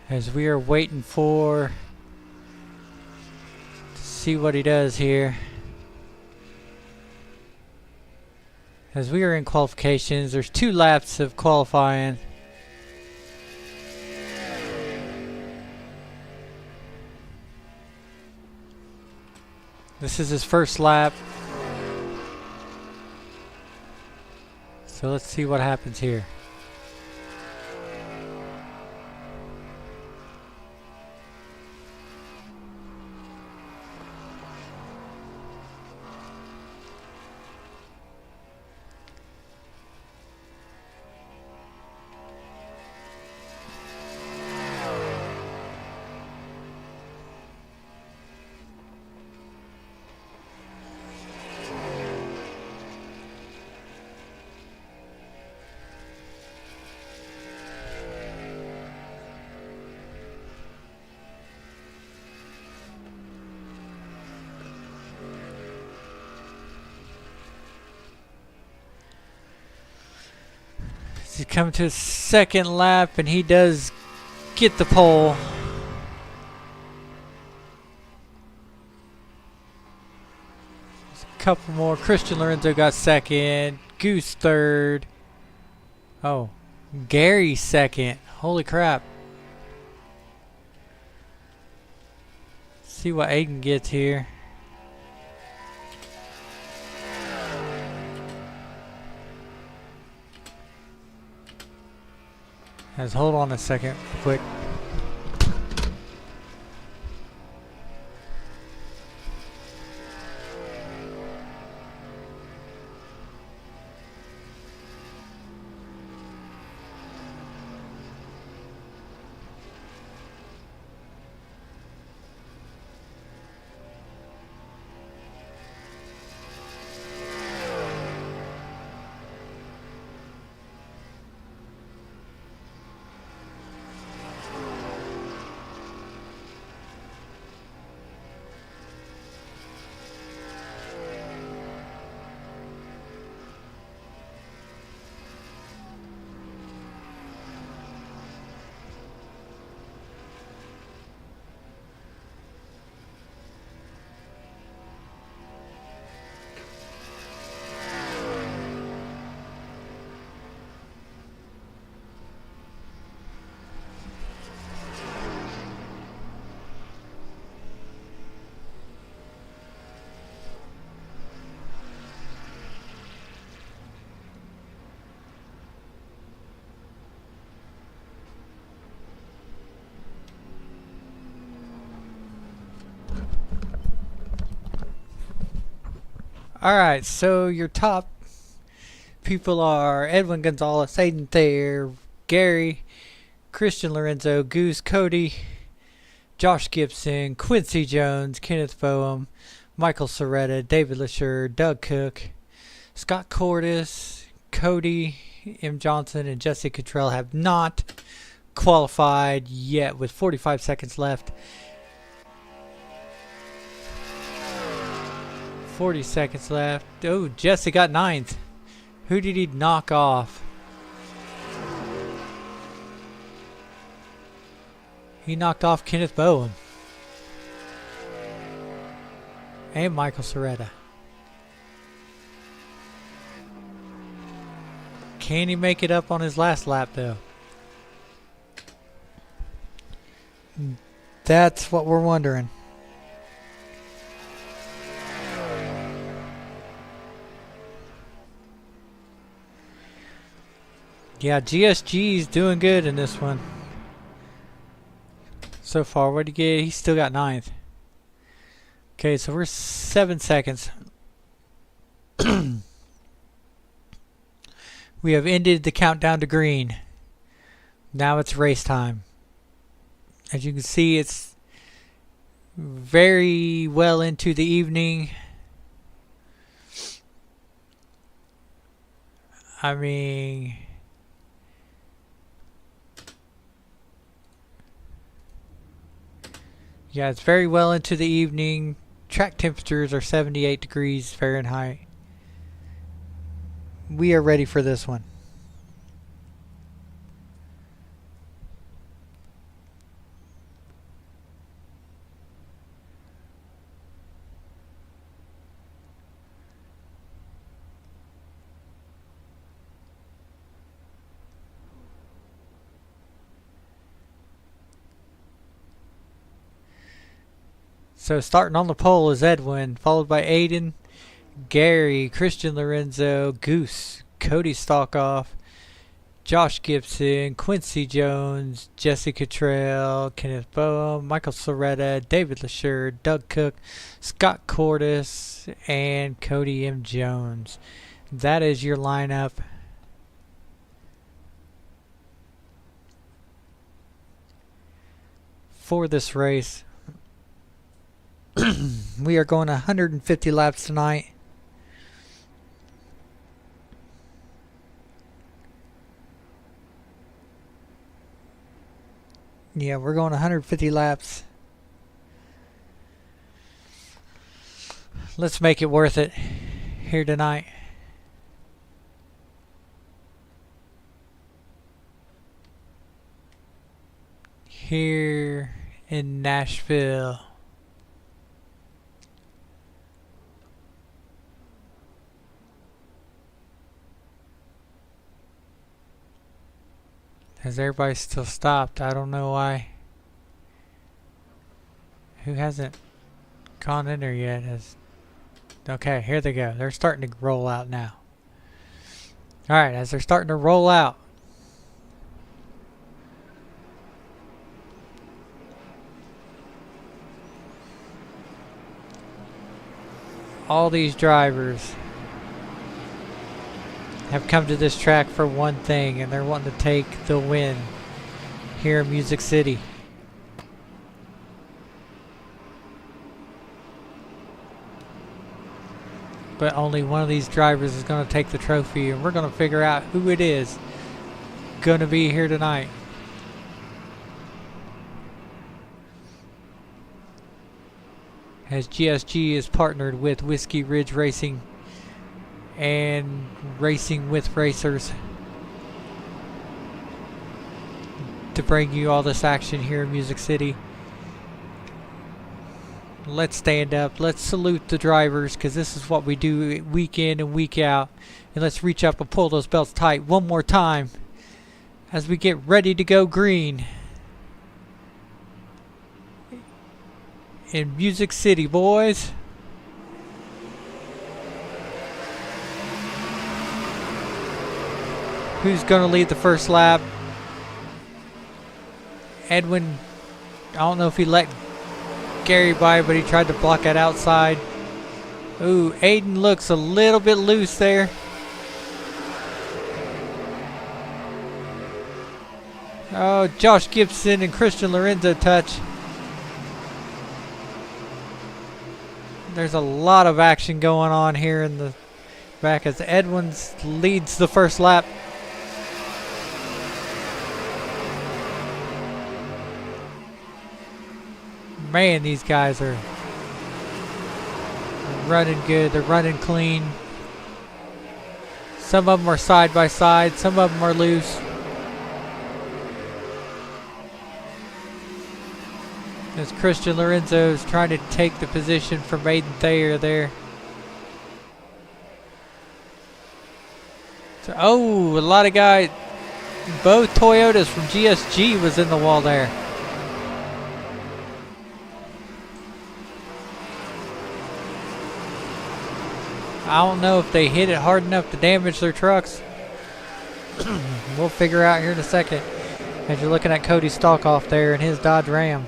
As we are waiting for... to see what he does here. As we are in qualifications, there's 2 laps of qualifying. This is his first lap. So let's see what happens here. He's coming to his second lap, and he does get the pole. There's a couple more. Christian Lorenzo got second. Goose third. Oh, Gary second. Holy crap. See what Aiden gets here. Hold on a second, real quick. Alright, so your top people are Edwin Gonzalez, Aiden Thayer, Gary, Christian Lorenzo, Goose, Cody, Josh Gibson, Quincy Jones, Kenneth Boehm, Michael Soretta, David LaSure, Doug Cook, Scott Cordis, Cody M. Johnson, and Jesse Cottrell have not qualified yet with 45 seconds left. 40 seconds left. Oh, Jesse got 9th. Who did he knock off? He knocked off Kenneth Bowen. And Michael Soretta. Can he make it up on his last lap, though? That's what we're wondering. Yeah, GSG's doing good in this one. So far, what did he get? He's still got 9th. Okay, so we're 7 seconds. We have ended the countdown to green. Now it's race time. As you can see, it's very well into the evening. I mean, Yeah, it's very well into the evening. Track temperatures are 78 degrees Fahrenheit. We are ready for this one. So starting on the pole is Edwin, followed by Aiden, Gary, Christian Lorenzo, Goose, Cody Stalkoff, Josh Gibson, Quincy Jones, Jesse Cottrell, Kenneth Boehm, Michael Soretta, David LaSure, Doug Cook, Scott Cordis, and Cody M. Jones. That is your lineup. For this race. We are going 150 laps tonight. Yeah, we're going 150 laps. Let's make it worth it here tonight. Here in Nashville. Has everybody still stopped? I don't know why. Who hasn't gone in there yet? Okay, here they go. They're starting to roll out now. Alright, as they're starting to roll out. All these drivers have come to this track for one thing, and they're wanting to take the win here in Music City. But only one of these drivers is going to take the trophy, and we're going to figure out who it is going to be here tonight. As GSG is partnered with Whiskey Ridge Racing and Racing with Racers to bring you all this action here in Music City. Let's stand up. Let's salute the drivers, because this is what we do week in and week out. And let's reach up and pull those belts tight one more time as we get ready to go green in Music City, boys. Who's going to lead the first lap? Edwin, I don't know if he let Gary by, but he tried to block it outside. Ooh, Aiden looks a little bit loose there. Oh, Josh Gibson and Christian Lorenzo touch. There's a lot of action going on here in the back as Edwin leads the first lap. Man, these guys are running good. They're running clean. Some of them are side by side. Some of them are loose. As Christian Lorenzo is trying to take the position from Aiden Thayer there. So, oh, a lot of guys. Both Toyotas from GSG was in the wall there. I don't know if they hit it hard enough to damage their trucks. We'll figure out here in a second. As you're looking at Cody Stalkoff there in his Dodge Ram.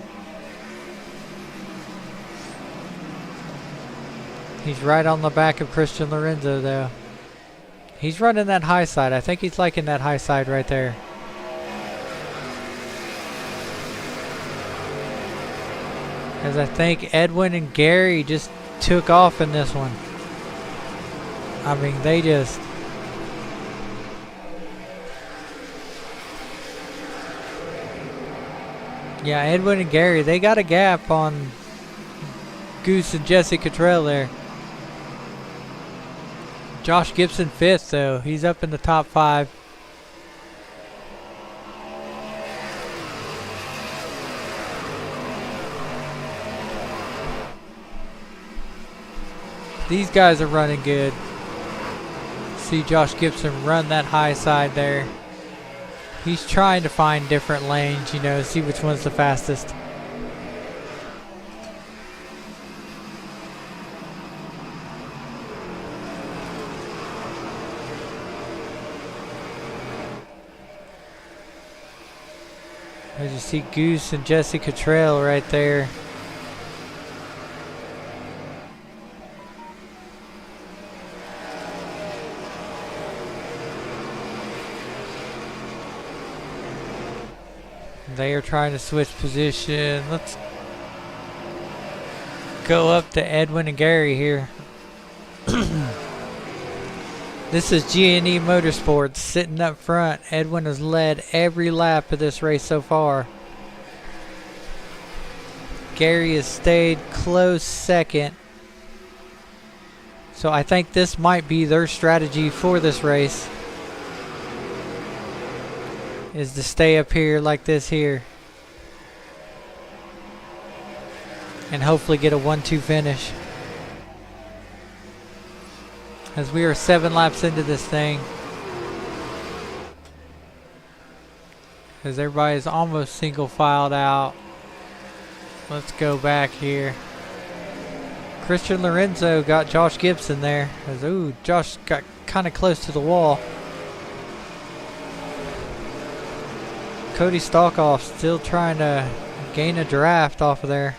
He's right on the back of Christian Lorenzo though. He's running that high side. I think he's liking that high side right there. As I think Edwin and Gary just took off in this one. I mean, they just... Yeah, Edwin and Gary, they got a gap on Goose and Jesse Cottrell there. Josh Gibson 5th though. He's up in the top 5. These guys are running good. See Josh Gibson run that high side there. He's trying to find different lanes, you know, see which one's the fastest. As you see Goose and Jesse Cottrell right there. They are trying to switch position. Let's go up to Edwin and Gary here. This is G&E Motorsports sitting up front. Edwin has led every lap of this race so far. Gary has stayed close second. So I think this might be their strategy for this race, is to stay up here like this here and hopefully get a 1-2 finish, as we are 7 laps into this thing, as everybody's almost single filed out. Let's go back here. Christian Lorenzo got Josh Gibson there, as ooh, Josh got kind of close to the wall. Cody Stalkoff still trying to gain a draft off of there.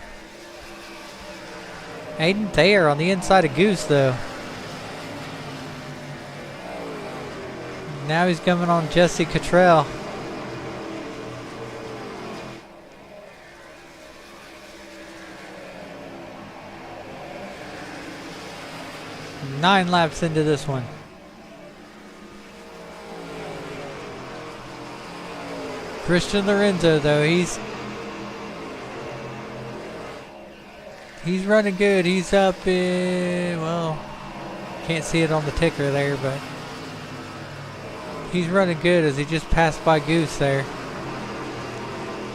Aiden Thayer on the inside of Goose though. Now he's coming on Jesse Cottrell. Nine laps into this one. Christian Lorenzo though, he's running good. He's up in, well, can't see it on the ticker there, but he's running good as he just passed by Goose there.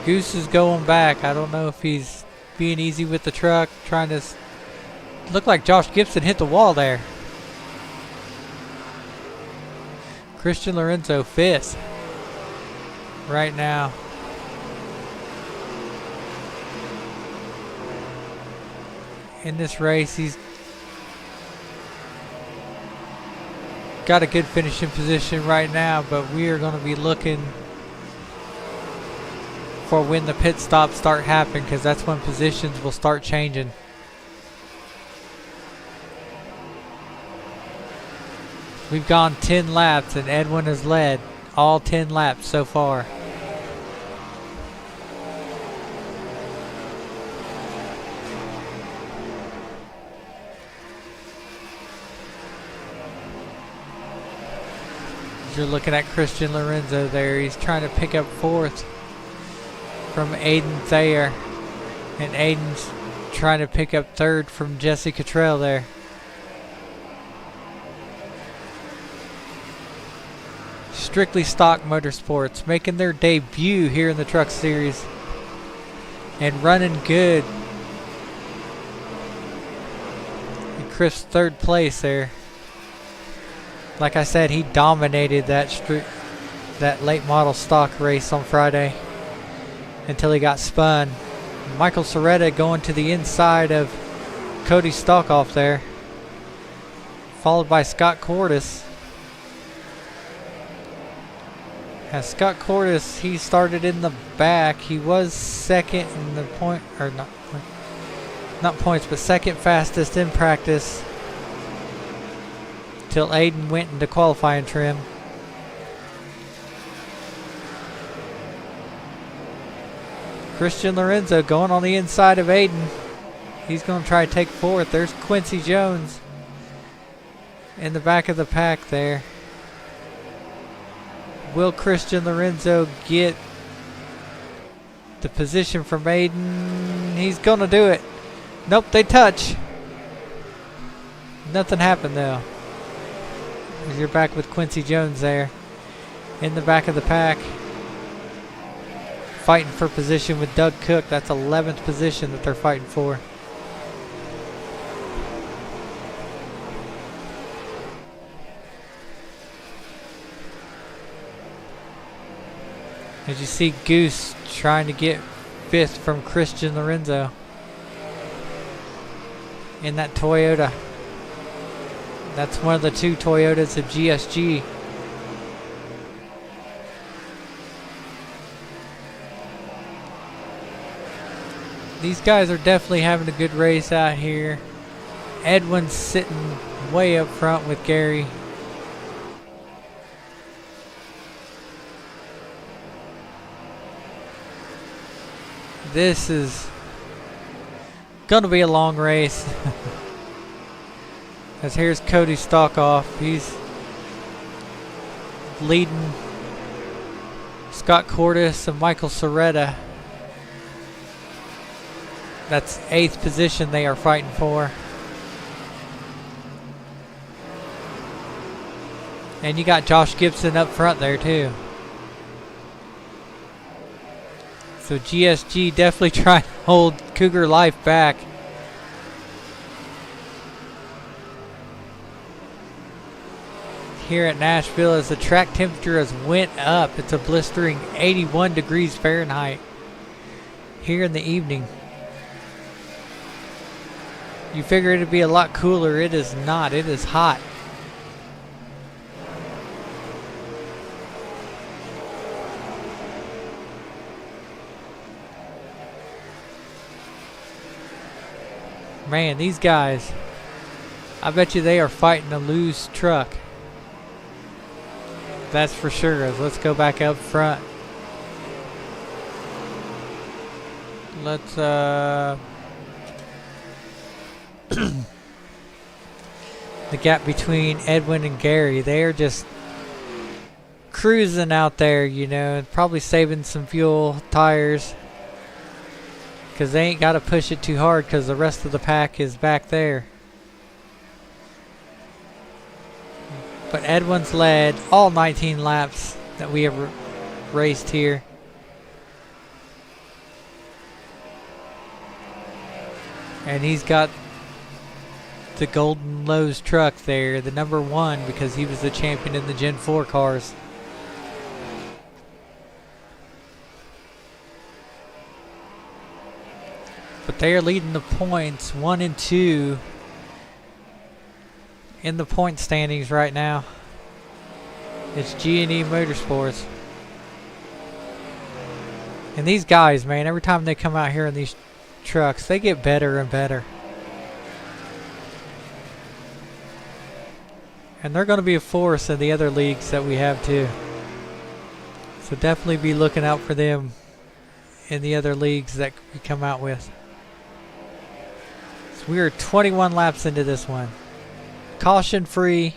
Goose is going back. I don't know if he's being easy with the truck, trying to look like Josh Gibson hit the wall there. Christian Lorenzo 5th right now. In this race, he's got a good finishing position right now, but we are going to be looking for when the pit stops start happening, because that's when positions will start changing. We've gone 10 laps and Edwin has led all 10 laps so far. You're looking at Christian Lorenzo there. He's trying to pick up 4th from Aiden Thayer, and Aiden's trying to pick up 3rd from Jesse Cottrell there. Strictly Stock Motorsports making their debut here in the Truck Series and running good. And Chris 3rd place there. Like I said, he dominated that late model stock race on Friday until he got spun. Michael Soretta going to the inside of Cody Stalkoff there, followed by Scott Cordes. As Scott Cordes, he started in the back. He was second in the point, or not points, but second fastest in practice, till Aiden went into qualifying trim. Christian Lorenzo going on the inside of Aiden. He's going to try to take 4th. There's Quincy Jones in the back of the pack there. Will Christian Lorenzo get the position from Aiden. He's going to do it. Nope, they touch. Nothing happened though. You're back with Quincy Jones there. In the back of the pack. Fighting for position with Doug Cook. That's 11th position that they're fighting for. As you see Goose trying to get 5th from Christian Lorenzo in that Toyota. That's one of the 2 Toyotas of GSG. These guys are definitely having a good race out here. Edwin's sitting way up front with Gary. This is gonna be a long race. As here's Cody Stalkoff. He's leading Scott Cordes and Michael Soretta. That's 8th position they are fighting for. And you got Josh Gibson up front there too. So GSG definitely trying to hold Cougar Life back. Here at Nashville, as the track temperature has went up, it's a blistering 81 degrees Fahrenheit here in the evening. You figure it'd be a lot cooler. It is not. It is hot. Man, these guys, I bet you they are fighting a loose truck. That's for sure. Let's go back up front. Let's the gap between Edwin and Gary, they are just cruising out there, you know, probably saving some fuel, tires, because they ain't got to push it too hard because the rest of the pack is back there. But Edwin's led all 19 laps that we have raced here. And he's got the Golden Lowe's truck there, the number 1, because he was the champion in the Gen 4 cars. But they are leading the points 1 and 2 in the point standings right now. It's G&E Motorsports. And these guys, man, every time they come out here in these trucks, they get better and better. And they're going to be a force in the other leagues that we have too. So definitely be looking out for them in the other leagues that we come out with. So we are 21 laps into this one. Caution free.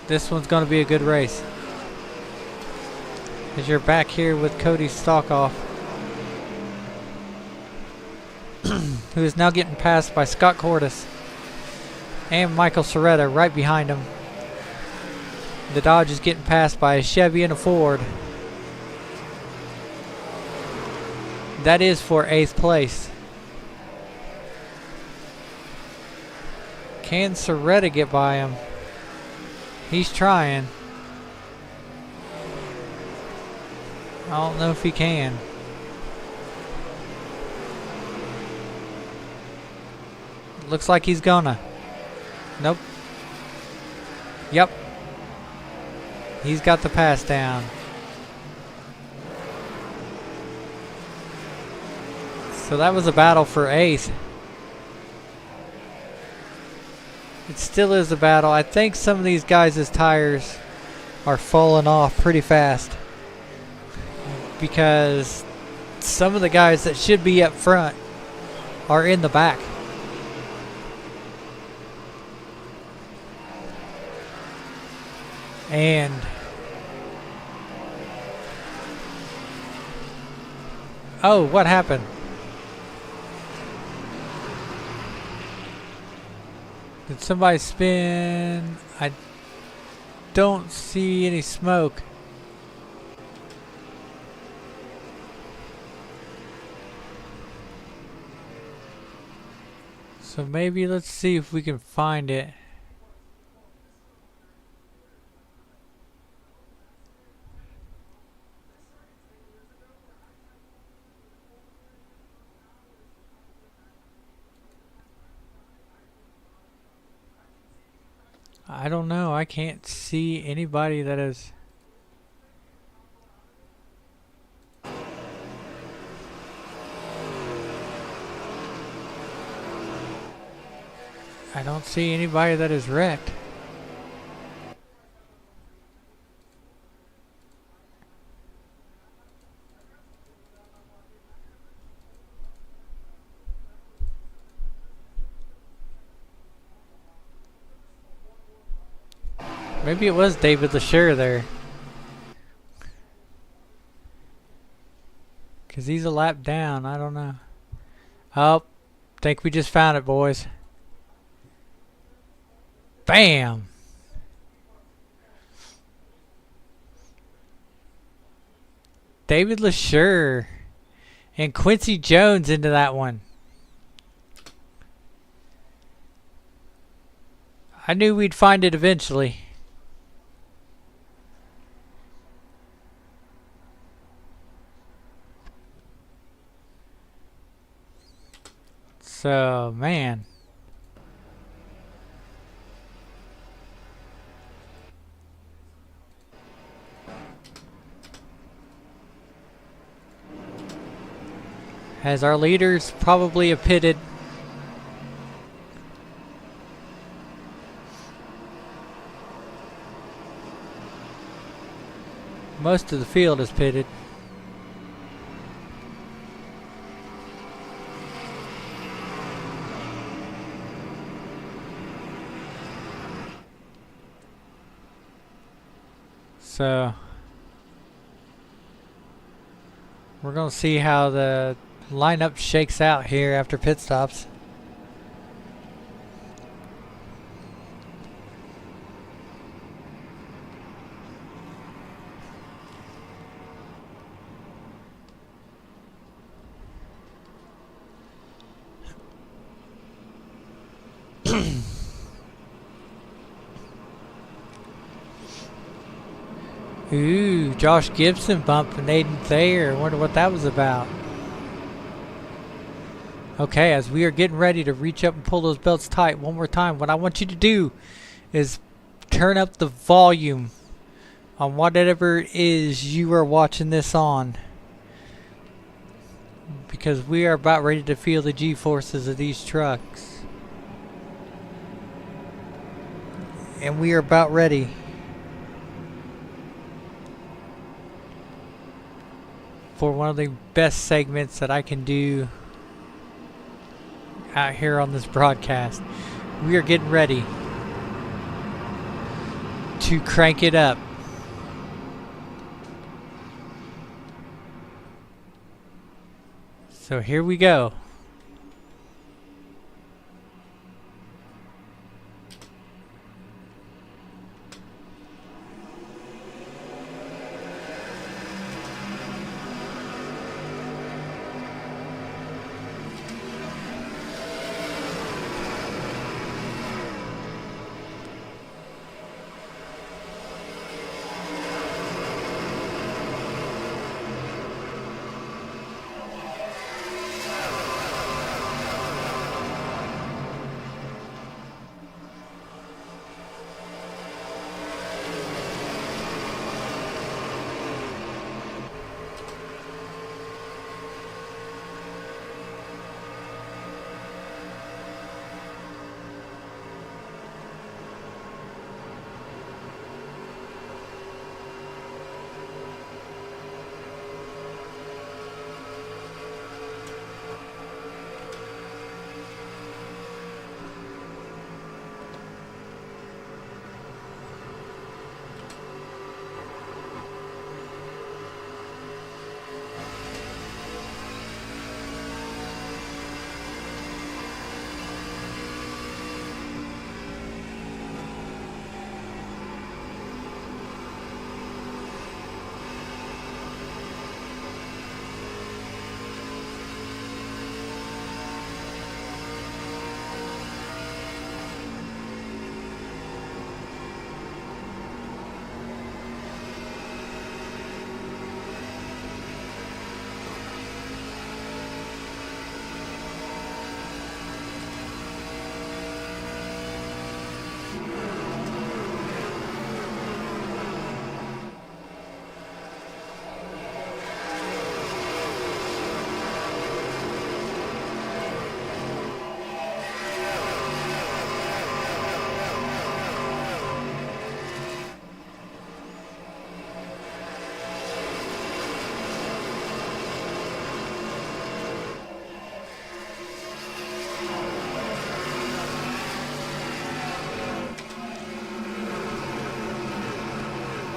This one's going to be a good race. As you're back here with Cody Stalkoff, who is now getting passed by Scott Cordes and Michael Soretta right behind him. The Dodge is getting passed by a Chevy and a Ford. That is for 8th place. Can Soretta get by him? He's trying. I don't know if he can. Looks like he's gonna. Nope. Yep. He's got the pass down. So that was a battle for 8th. It still is a battle. I think some of these guys' tires are falling off pretty fast, because some of the guys that should be up front are in the back. And oh, what happened? Did somebody spin? I don't see any smoke. So maybe let's see if we can find it. I don't know. I can't see anybody that is. I don't see anybody that is wrecked. Maybe it was David LeSure there. Because he's a lap down. I don't know. Oh, think we just found it, boys. Bam! David LeSure and Quincy Jones into that one. I knew we'd find it eventually. So, man. As our leaders probably have pitted. Most of the field is pitted. So we're going to see how the lineup shakes out here after pit stops. Ooh, Josh Gibson bumping Aiden Thayer. Wonder what that was about. Okay, as we are getting ready to reach up and pull those belts tight one more time, what I want you to do is turn up the volume on whatever it is you are watching this on. Because we are about ready to feel the G-forces of these trucks. And we are about ready for one of the best segments that I can do out here on this broadcast. We are getting ready to crank it up. So here we go.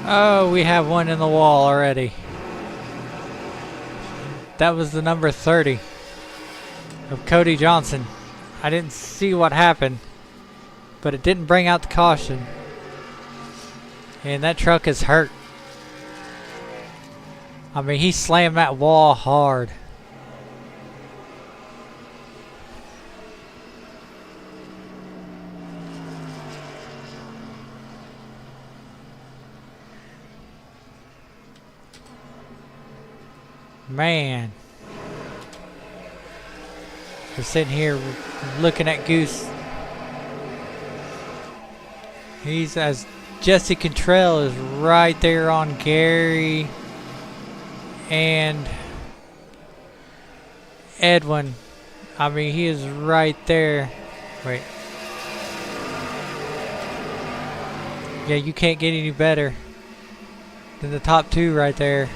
Oh, we have one in the wall already. That was the number 30 of Cody Johnson. I didn't see what happened, but it didn't bring out the caution. And that truck is hurt. I mean, he slammed that wall hard. Man. We're sitting here looking at Goose. He's as Jesse Cantrell is right there on Gary and Edwin. I mean, he is right there. Wait. Yeah, you can't get any better than the top two right there.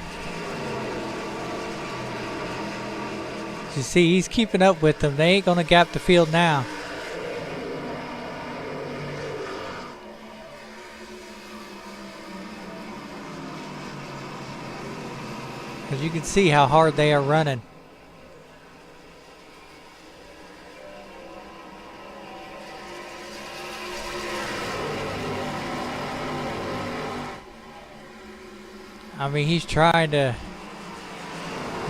You see, he's keeping up with them. They ain't gonna gap the field now. As you can see how hard they are running. I mean, he's trying to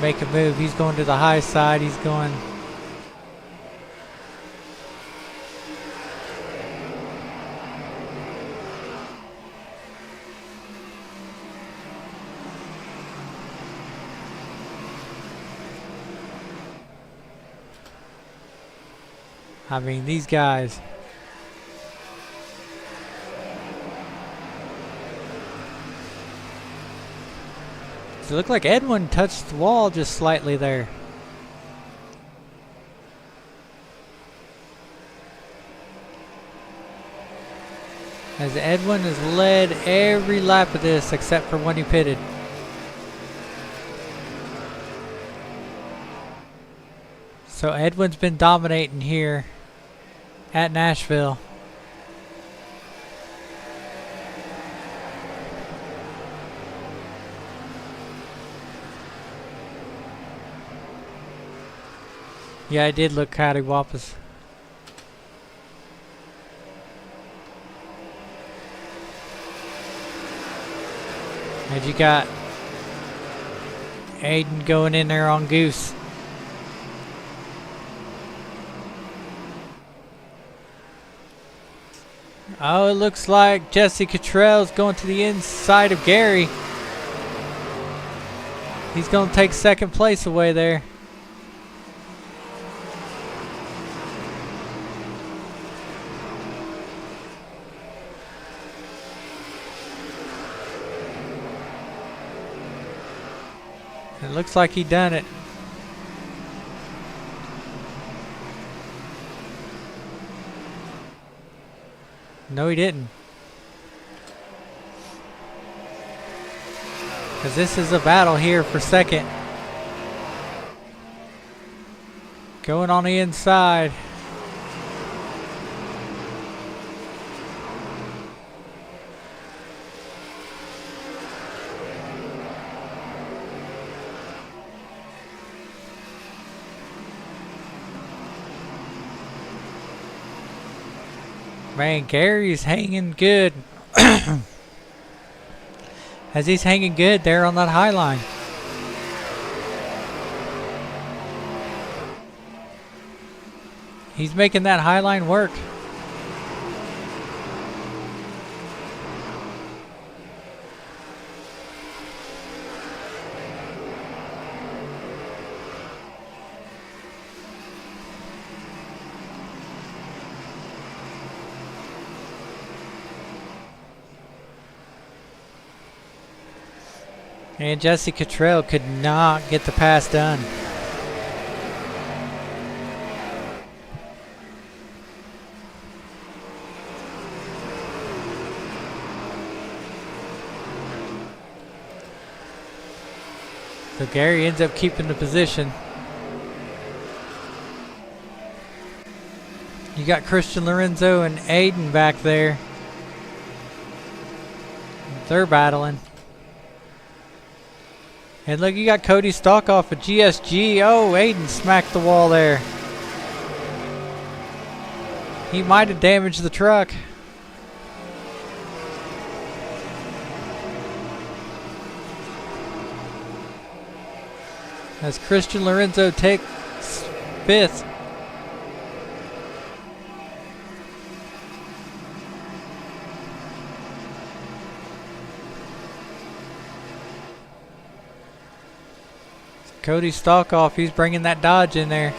make a move. He's going to the high side. He's going. I mean, these guys. It looked like Edwin touched the wall just slightly there. As Edwin has led every lap of this except for when he pitted. So Edwin's been dominating here at Nashville. Yeah, I did look cattywampus. And you got Aiden going in there on Goose. Oh, it looks like Jesse Cottrell's going to the inside of Gary. He's going to take second place away there. It looks like he done it. No, he didn't. Because this is a battle here for second. Going on the inside. Man, Gary's hanging good. As he's hanging good there on that high line. He's making that high line work. And Jesse Cottrell could not get the pass done. So Gary ends up keeping the position. You got Christian Lorenzo and Aiden back there. They're battling. And look, you got Cody Stockoff with GSG. Oh, Aiden smacked the wall there. He might have damaged the truck. As Christian Lorenzo takes 5th. Cody Stockoff, he's bringing that Dodge in there.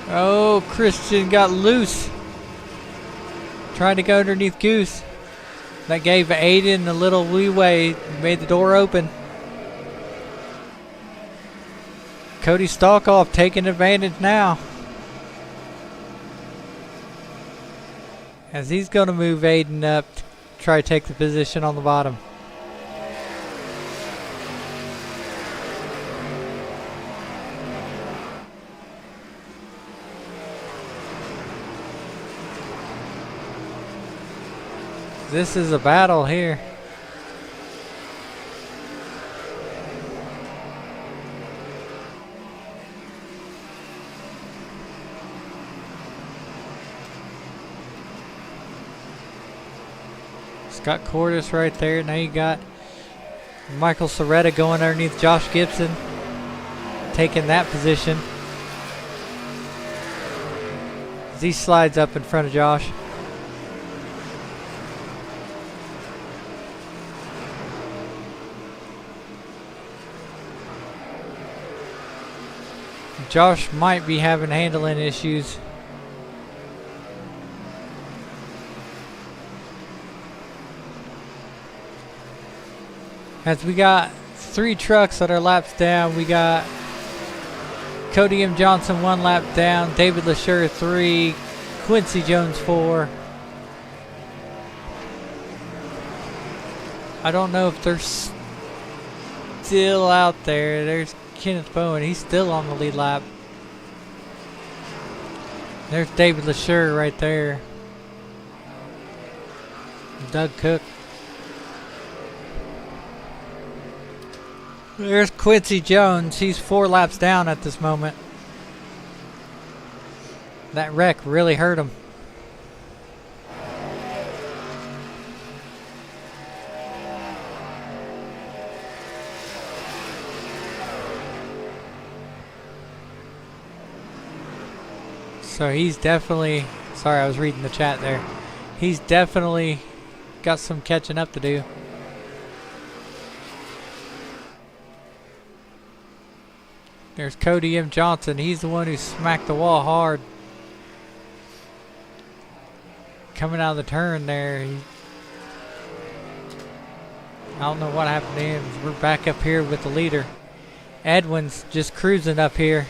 Oh, Christian got loose. Trying to go underneath Goose. That gave Aiden a little leeway, made the door open. Cody Stockoff taking advantage now. As he's going to move Aiden up to try to take the position on the bottom. This is a battle here. Scott Cordes right there. Now you got Michael Soretta going underneath Josh Gibson, taking that position. As he slides up in front of Josh. Josh might be having handling issues. As we got 3 trucks that are laps down, we got Cody M. Johnson 1 lap down, David LaSure 3, Quincy Jones 4. I don't know if they're still out there. There's Kenneth Bowen, he's still on the lead lap. There's David LaSure right there. Doug Cook. There's Quincy Jones. He's 4 laps down at this moment. That wreck really hurt him. So he's definitely, sorry, I was reading the chat there. He's definitely got some catching up to do. There's Cody M. Johnson. He's the one who smacked the wall hard. Coming out of the turn there. I don't know what happened to him. We're back up here with the leader. Edwin's just cruising up here.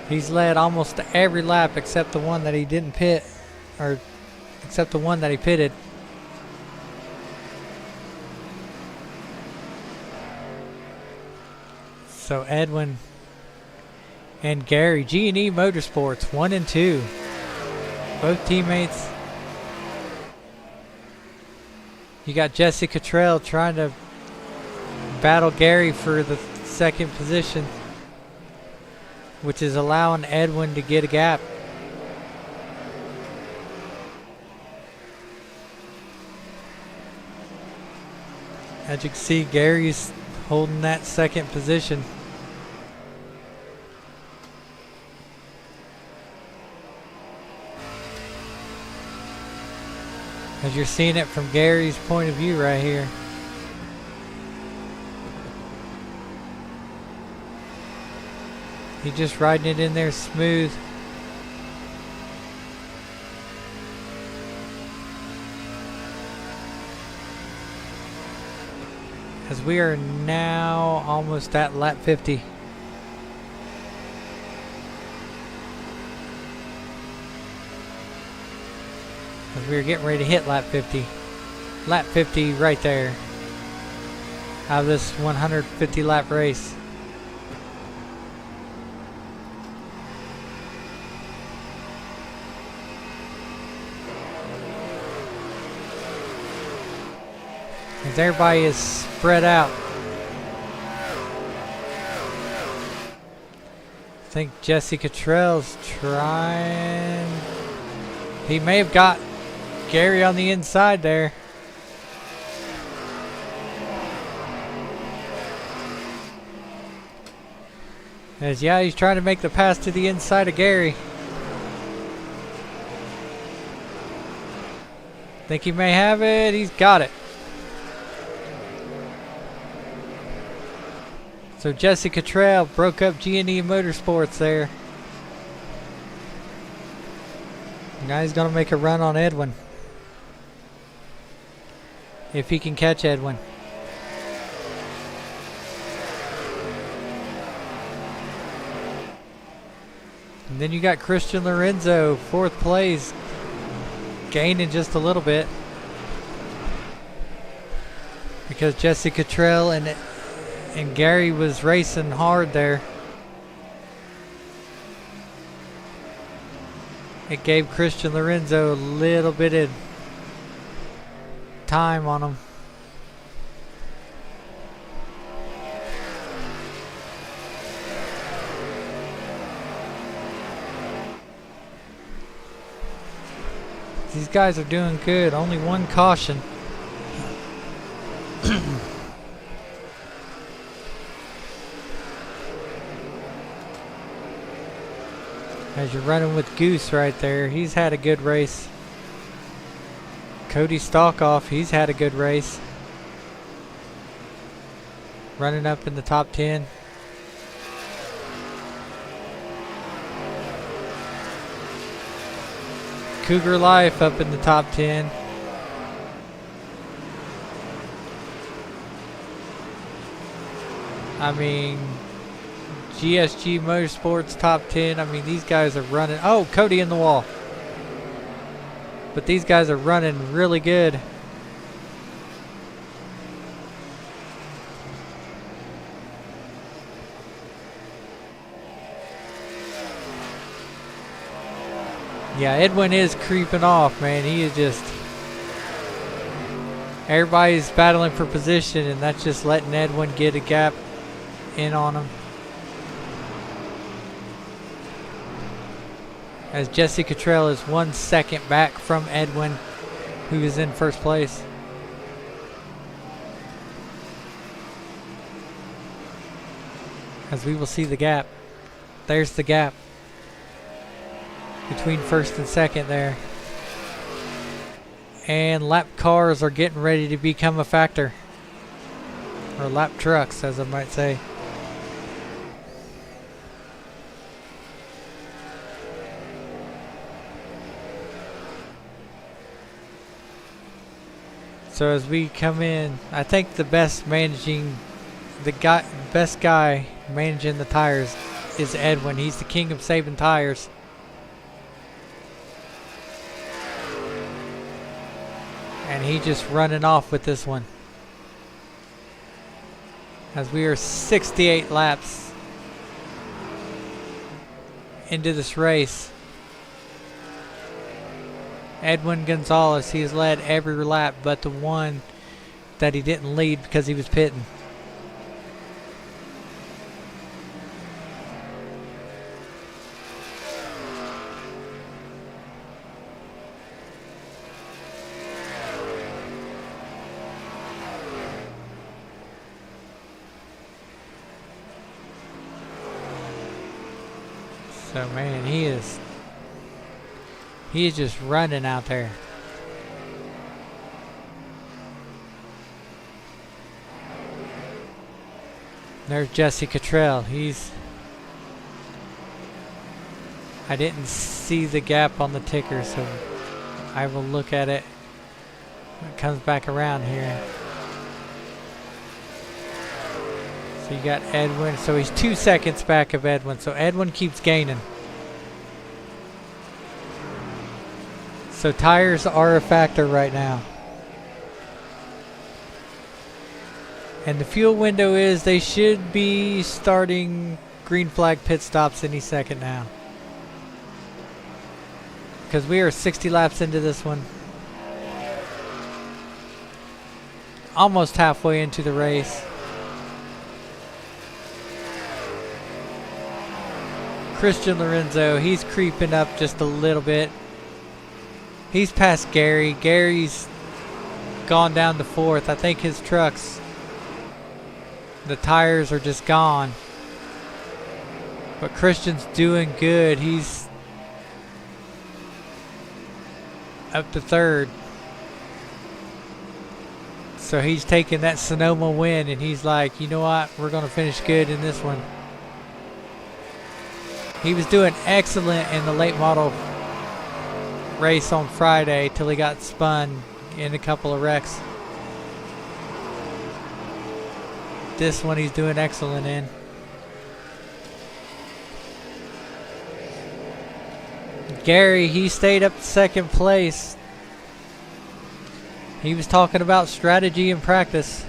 He's led almost every lap except the one that he didn't pit. Or except the one that he pitted. So Edwin and Gary, G&E Motorsports, 1 and 2. Both teammates. You got Jesse Cottrell trying to battle Gary for the 2nd position, which is allowing Edwin to get a gap. As you can see, Gary's holding that 2nd position. As you're seeing it from Gary's point of view right here. He's just riding it in there smooth. As we are now almost at lap 50. As we are getting ready to hit lap 50. Lap 50 right there. Out of this 150 lap race. Because everybody is spread out. I think Jesse Cottrell's trying. He may have got Gary on the inside there. As yeah, he's trying to make the pass to the inside of Gary. Think he may have it. He's got it. So Jesse Cottrell broke up G&E Motorsports there. Now he's going to make a run on Edwin. If he can catch Edwin. And then you got Christian Lorenzo, 4th place, gaining just a little bit. Because Jesse Cottrell and Gary was racing hard there. It gave Christian Lorenzo a little bit of time on him. These guys are doing good. Only one caution. As you're running with Goose right there, he's had a good race. Cody Stalkoff, he's had a good race. Running up in the top 10. Cougar Life up in the top 10. I mean, GSG Motorsports top 10. I mean, these guys are running. Oh, Cody in the wall. But these guys are running really good. Yeah, Edwin is creeping off, man. He is just... Everybody's battling for position, and that's just letting Edwin get a gap in on him. As Jesse Cottrell is 1 second back from Edwin, who is in first place. As we will see the gap. There's the gap between first and second there. And lap cars are getting ready to become a factor. Or lap trucks, as I might say. So as we come in, I think the best managing, best guy managing the tires is Edwin. He's the king of saving tires. And he just running off with this one. As we are 68 laps into this race. Edwin Gonzalez, he has led every lap but the one that he didn't lead because he was pitting. So man, he is just running out there. There's Jesse Cottrell. I didn't see the gap on the ticker, so I will look at it when it comes back around here. So you got Edwin. So he's 2 seconds back of Edwin. So Edwin keeps gaining. So tires are a factor right now. And the fuel window is they should be starting green flag pit stops any second now. Because we are 60 laps into this one. almost halfway into the race. Christian Lorenzo, he's creeping up just a little bit. He's past Gary. Gary's gone down to 4th. I think his trucks, the tires are just gone. But Christian's doing good. He's up to 3rd. So he's taking that Sonoma win, and he's like, you know what? We're going to finish good in this one. He was doing excellent in the late model race on Friday till he got spun in a couple of wrecks. This one he's doing excellent in. Gary, he stayed up to 2nd place. He was talking about strategy in practice.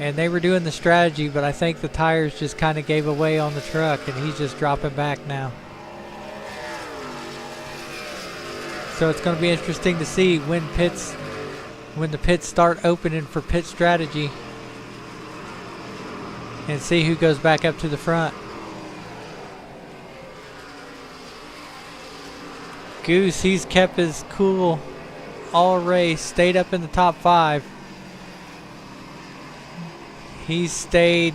And they were doing the strategy, but I think the tires just kind of gave away on the truck, and he's just dropping back now. So it's going to be interesting to see when the pits start opening for pit strategy, and see who goes back up to the front. Goose, he's kept his cool all race, stayed up in the top 5. He's stayed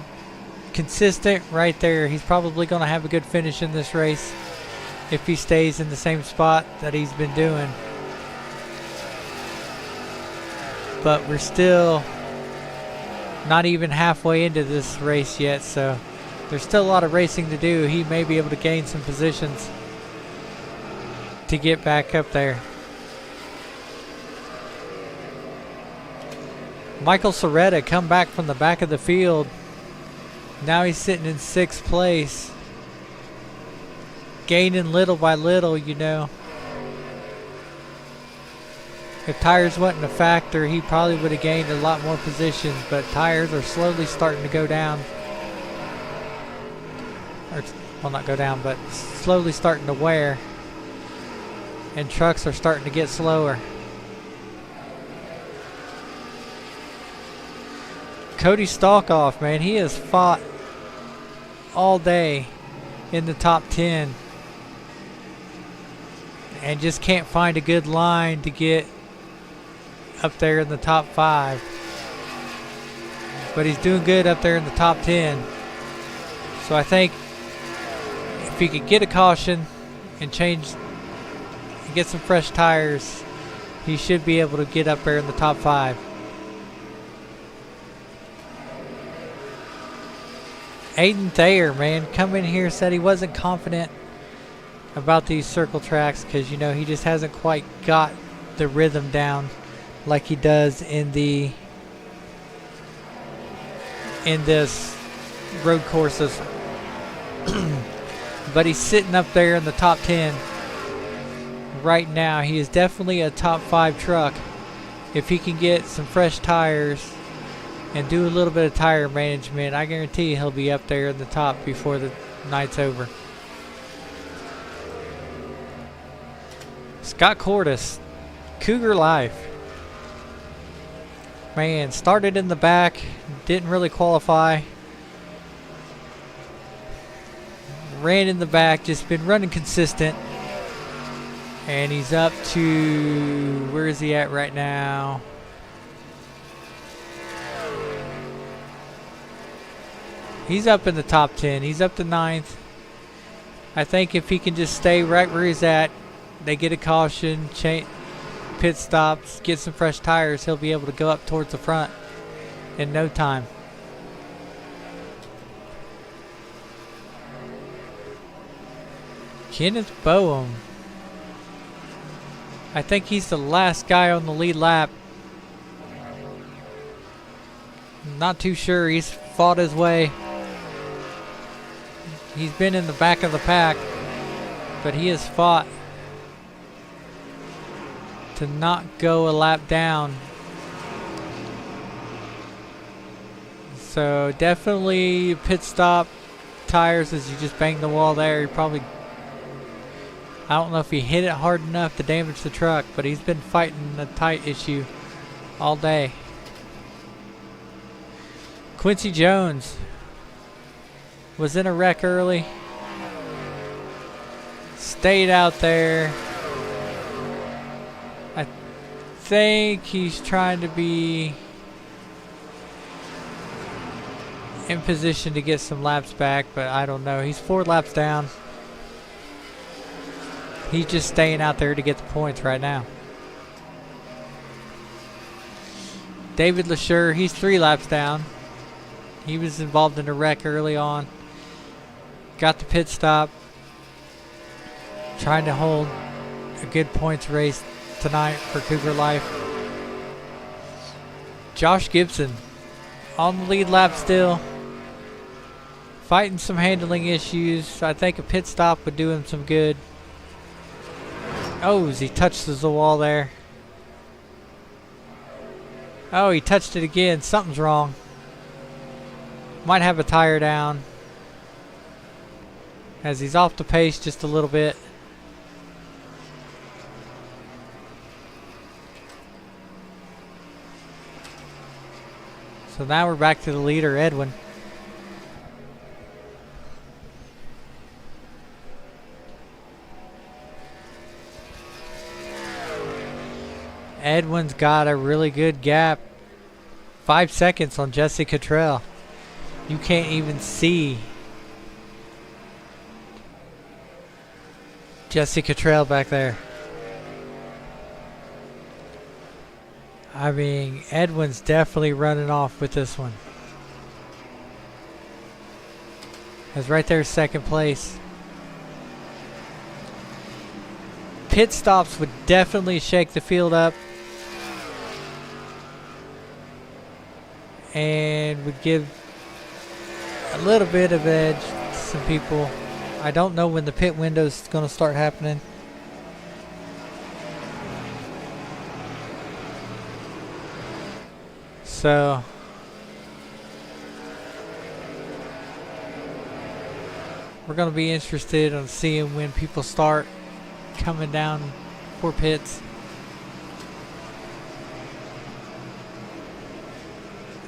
consistent right there. He's probably going to have a good finish in this race if he stays in the same spot that he's been doing. But we're still not even halfway into this race yet, so there's still a lot of racing to do. He may be able to gain some positions to get back up there. Michael Soretta come back from the back of the field. Now he's sitting in 6th place. Gaining little by little, you know. If tires wasn't a factor, he probably would have gained a lot more positions, but tires are slowly starting to go down. Or, well, not go down, but slowly starting to wear. And trucks are starting to get slower. Cody Stalkoff, man, he has fought all day in the top 10 and just can't find a good line to get up there in the top 5. But he's doing good up there in the top 10. So I think if he could get a caution and get some fresh tires, he should be able to get up there in the top 5. Aiden Thayer, man, come in here, said he wasn't confident about these circle tracks because, you know, he just hasn't quite got the rhythm down like he does in this road courses. But he's sitting up there in the top 10 right now. He is definitely a top 5 truck if he can get some fresh tires and do a little bit of tire management. I guarantee you he'll be up there in the top before the night's over. Scott Cordes, Cougar Life. Man, started in the back, didn't really qualify. Ran in the back, just been running consistent. And he's up to, where is he at right now? He's up in the top 10. He's up to 9th. I think if he can just stay right where he's at, they get a caution, pit stops, get some fresh tires, he'll be able to go up towards the front in no time. Kenneth Boehm. I think he's the last guy on the lead lap. Not too sure. He's fought his way. He's been in the back of the pack, but he has fought to not go a lap down. So definitely pit stop tires as you just bang the wall there. He probably, I don't know if he hit it hard enough to damage the truck, but he's been fighting a tight issue all day. Quincy Jones was in a wreck early. Stayed out there. I think he's trying to be in position to get some laps back, but I don't know. He's 4 laps down. He's just staying out there to get the points right now. David LaSure, he's 3 laps down. He was involved in a wreck early on. Got the pit stop. Trying to hold a good points race tonight for Cougar Life. Josh Gibson on the lead lap still. Fighting some handling issues. I think a pit stop would do him some good. Oh, as he touches the wall there. Oh, he touched it again. Something's wrong. Might have a tire down. As he's off the pace just a little bit. So now we're back to the leader, Edwin. Edwin's got a really good gap. 5 seconds on Jesse Cottrell. You can't even see Jesse Cottrell back there. I mean, Edwin's definitely running off with this one. That's right there, second place. Pit stops would definitely shake the field up. And would give a little bit of edge to some people. I don't know when the pit window is going to start happening. So we're going to be interested in seeing when people start coming down for pits.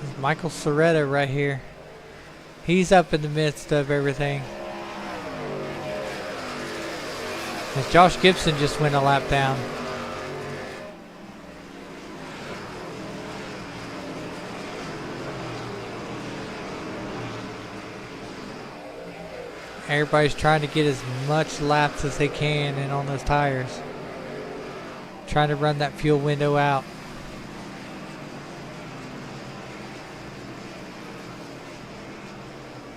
There's Michael Soretta right here. He's up in the midst of everything. As Josh Gibson just went a lap down. Everybody's trying to get as much laps as they can in on those tires. Trying to run that fuel window out.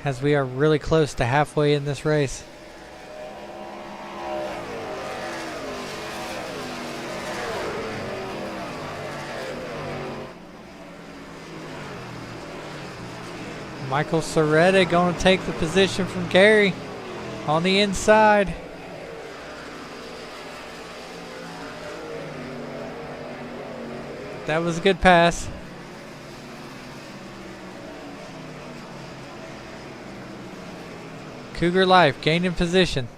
As we are really close to halfway in this race. Michael Soretta going to take the position from Gary on the inside. That was a good pass. Cougar Life gaining position.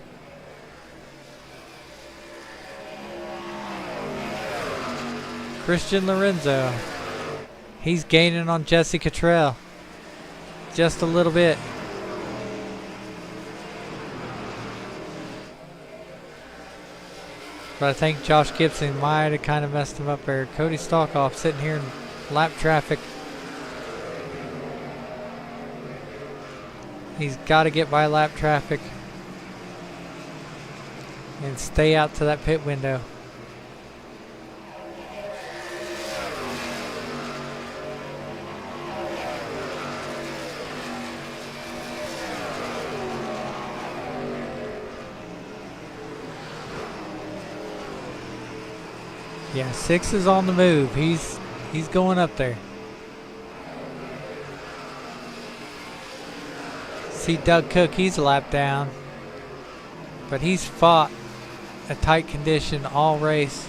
Christian Lorenzo. He's gaining on Jesse Cottrell. Just a little bit. But I think Josh Gibson might have kind of messed him up there. Cody Stalkoff sitting here in lap traffic. He's got to get by lap traffic and stay out to that pit window. Yeah, 6 is on the move. He's going up there. See Doug Cook, he's a lap down. But he's fought a tight condition all race.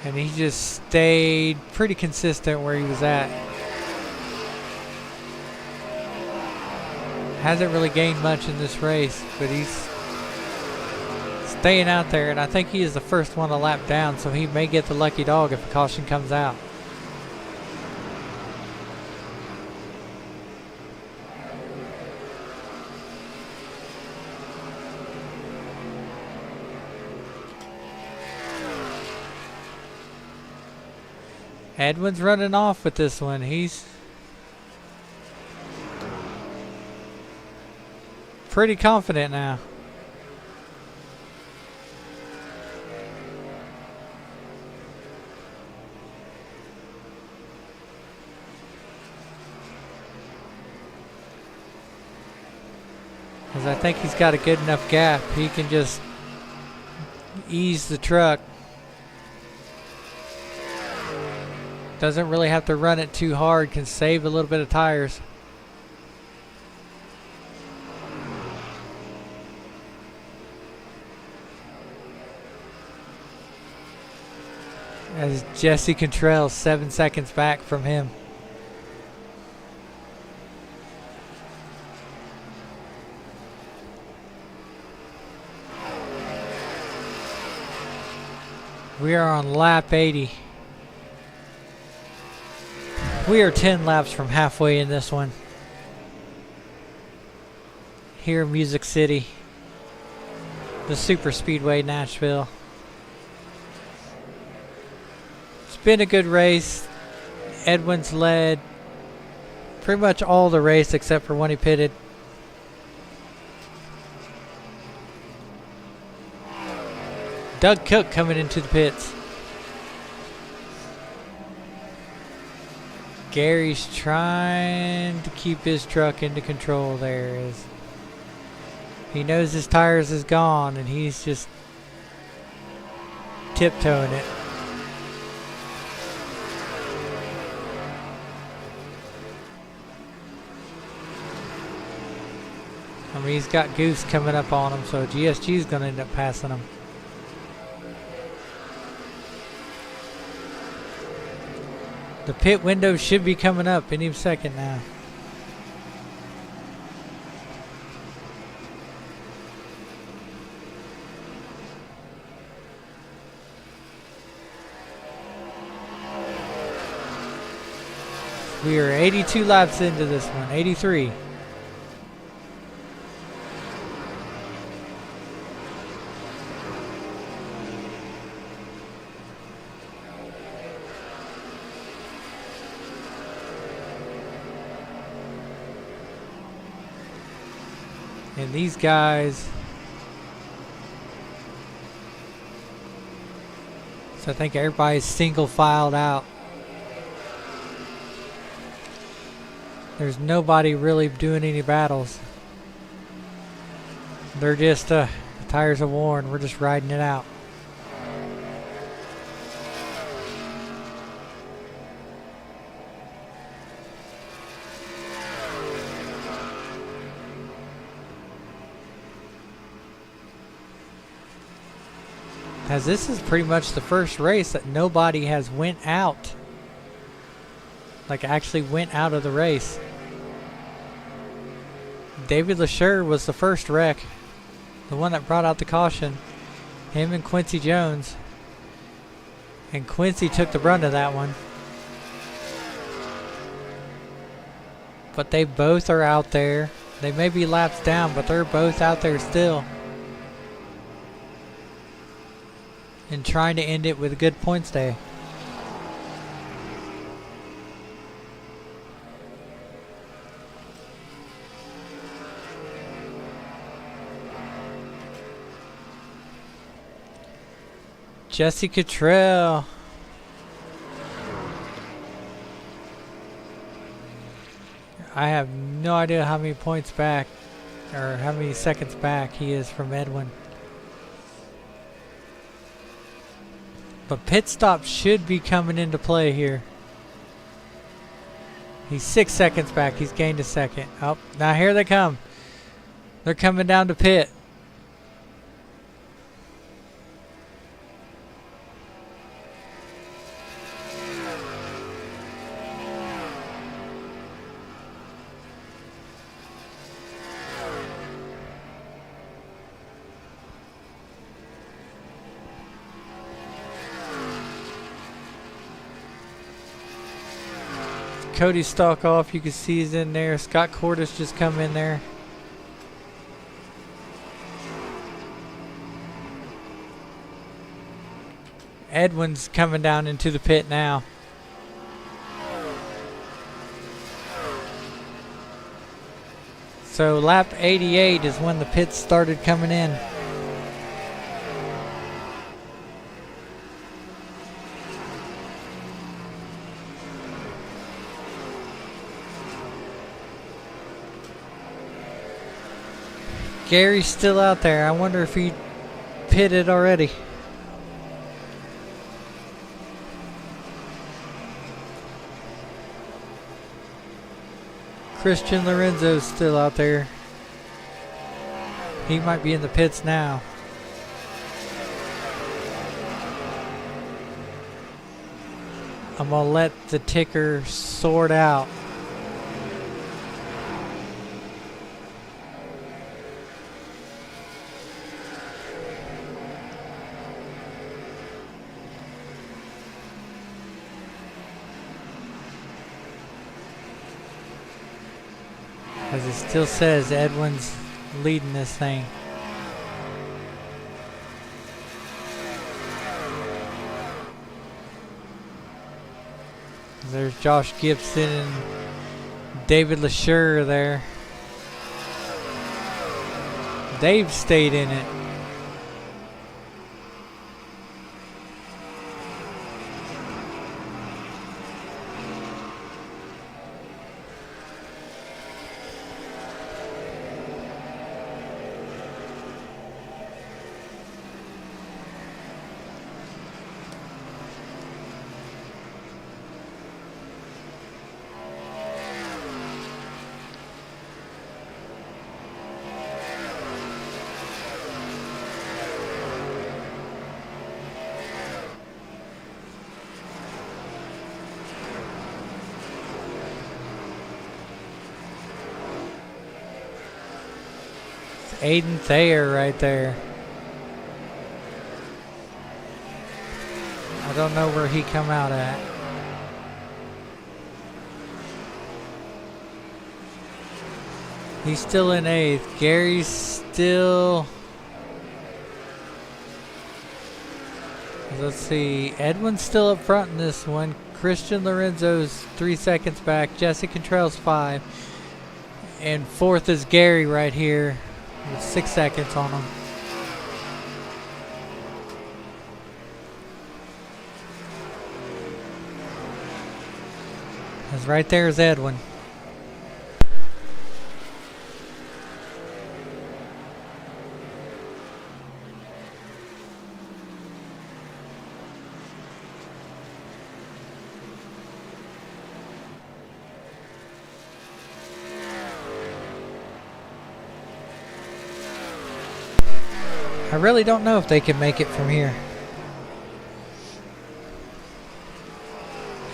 And he just stayed pretty consistent where he was at. Hasn't really gained much in this race, but he's staying out there, and I think he is the first one a lap down, so he may get the lucky dog if a caution comes out. Edwin's running off with this one. He's pretty confident now. Because I think he's got a good enough gap. He can just ease the truck. Doesn't really have to run it too hard. Can save a little bit of tires. As Jesse Cantrell 7 seconds back from him. We are on lap 80. We are 10 laps from halfway in this one. Here in Music City. The Super Speedway, Nashville. It's been a good race. Edwin's led pretty much all the race except for when he pitted. Doug Cook coming into the pits. Gary's trying to keep his truck into control there. As he knows his tires is gone and he's just tiptoeing it. I mean, he's got Goose coming up on him, so GSG is going to end up passing him. The pit window should be coming up any second now. We are 82 laps into this one, 83. And these guys, so I think everybody's single filed out. There's nobody really doing any battles. They're just, the tires are worn, we're just riding it out. As this is pretty much the first race that nobody has went out. Like actually went out of the race. David LaSure was the first wreck. The one that brought out the caution. Him and Quincy Jones. And Quincy took the brunt of that one. But they both are out there. They may be laps down, but they're both out there still. And trying to end it with a good points day. Jesse Cottrell. I have no idea how many points back or how many seconds back he is from Edwin. But pit stop should be coming into play here. He's 6 seconds back. He's gained a second. Oh, now here they come. They're coming down to pit. Cody Stalkoff, you can see he's in there. Scott Cordes just come in there. Edwin's coming down into the pit now. So lap 88 is when the pits started coming in. Gary's still out there. I wonder if he pitted already. Christian Lorenzo's still out there. He might be in the pits now. I'm gonna let the ticker sort out. Because it still says Edwin's leading this thing. There's Josh Gibson and David LaSure there. Dave stayed in it. Aiden Thayer right there. I don't know where he come out at. He's still in 8th. Gary's still... Let's see. Edwin's still up front in this one. Christian Lorenzo's 3 seconds back. Jesse Cantrell's 5. And 4th is Gary right here with 6 seconds on him. Because right there is Edwin. I really don't know if they can make it from here,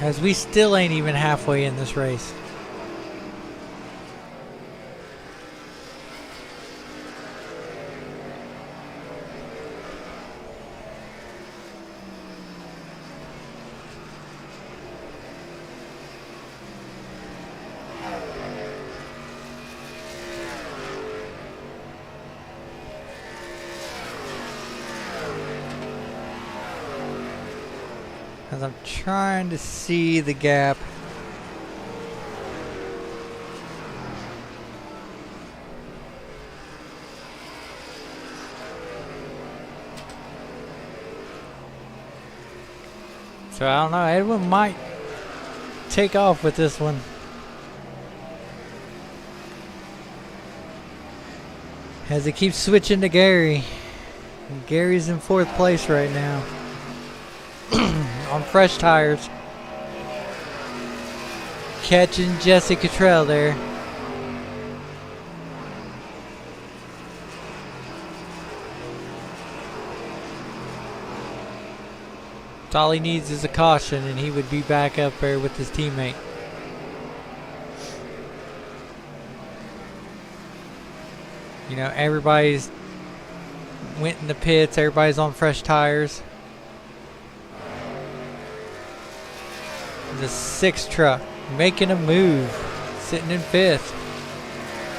as we still ain't even halfway in this race. As I'm trying to see the gap. So I don't know, Edwin might take off with this one. As it keeps switching to Gary. And Gary's in 4th place right now. On fresh tires. Catching Jesse Cottrell there. All he needs is a caution and he would be back up there with his teammate. You know, everybody's went in the pits, everybody's on fresh tires. The 6th truck making a move, sitting in 5th.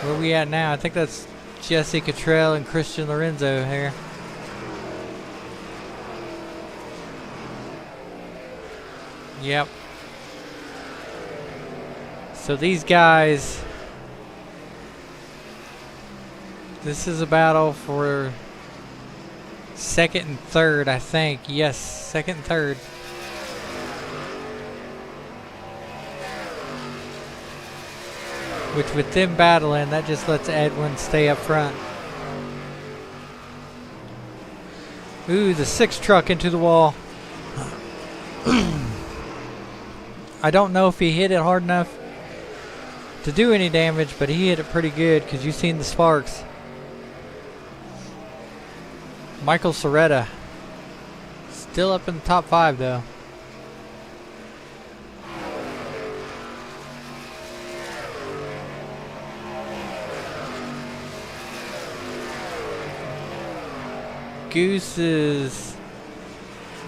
Where we at now? I think that's Jesse Cottrell and Christian Lorenzo here. Yep. So these guys This is a battle for second and third, I think. Yes, second and third. Which with them battling, that just lets Edwin stay up front. Ooh, the 6 truck into the wall. I don't know if he hit it hard enough to do any damage, but he hit it pretty good because you've seen the sparks. Michael Soretta. Still up in the top 5 though. Goose is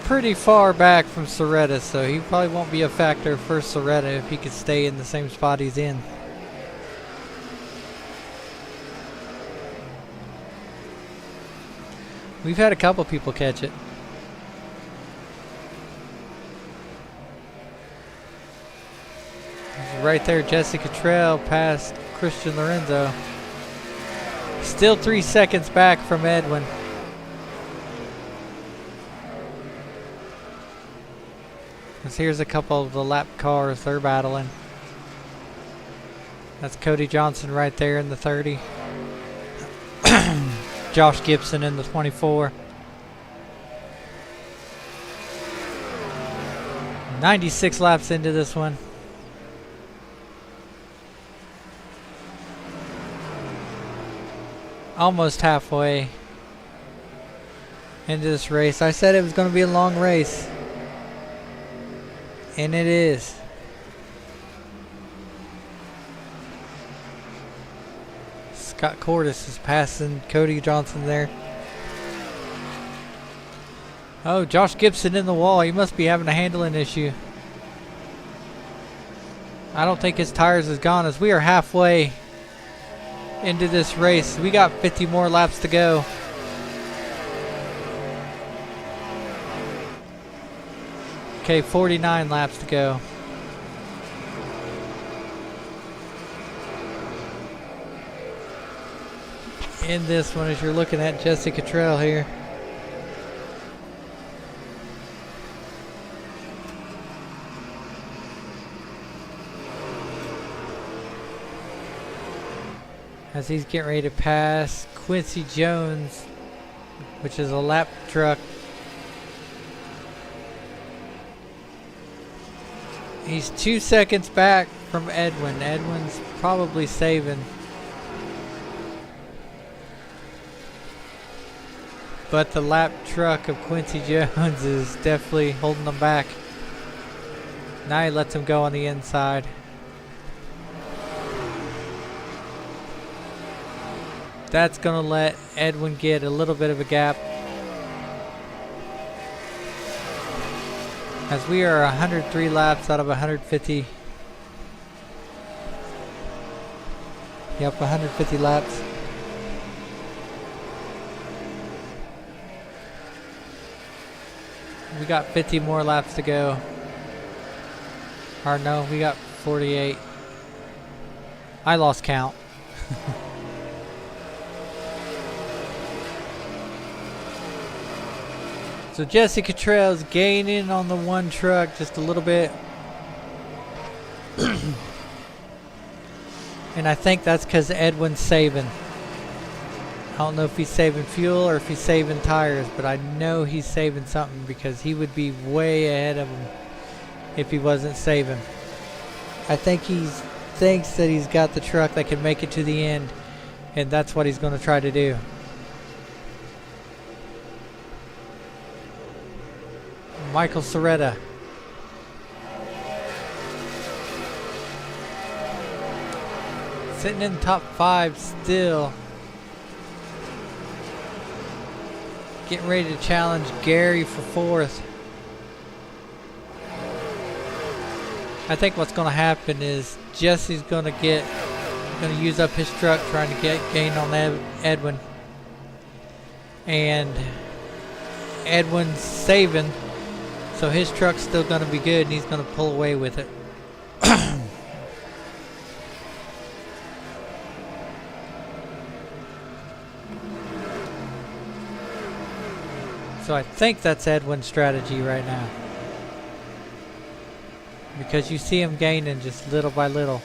pretty far back from Soretta, so he probably won't be a factor for Soretta if he could stay in the same spot he's in. We've had a couple people catch it. Right there, Jesse Cottrell past Christian Lorenzo. Still 3 seconds back from Edwin. Here's a couple of the lap cars they're battling. That's Cody Johnson right there in the 30. Josh Gibson in the 24. 96 laps into this one. Almost halfway into this race. I said it was going to be a long race. And it is. Scott Cordes is passing Cody Johnson there. Oh, Josh Gibson in the wall. He must be having a handling issue. I don't think his tires is gone as we are halfway into this race. We got 50 more laps to go. Okay, 49 laps to go. In this one, as you're looking at Jesse Cottrell here. As he's getting ready to pass Quincy Jones, which is a lap truck. He's 2 seconds back from Edwin. Edwin's probably saving. But the lap truck of Quincy Jones is definitely holding them back. Now he lets him go on the inside. That's going to let Edwin get a little bit of a gap. As we are 103 laps out of 150. Yep, 150 laps. We got 50 more laps to go. Or no, we got 48. I lost count. So Jesse Cottrell's gaining on the one truck just a little bit. And I think that's because Edwin's saving. I don't know if he's saving fuel or if he's saving tires, but I know he's saving something because he would be way ahead of him if he wasn't saving. I think he thinks that he's got the truck that can make it to the end, and that's what he's going to try to do. Michael Soretta. Sitting in the top 5 still. Getting ready to challenge Gary for 4th. I think what's going to happen is Jesse's going to use up his truck trying to gain on Edwin. And Edwin's saving. So his truck's still going to be good, and he's going to pull away with it. So I think that's Edwin's strategy right now. Because you see him gaining just little by little.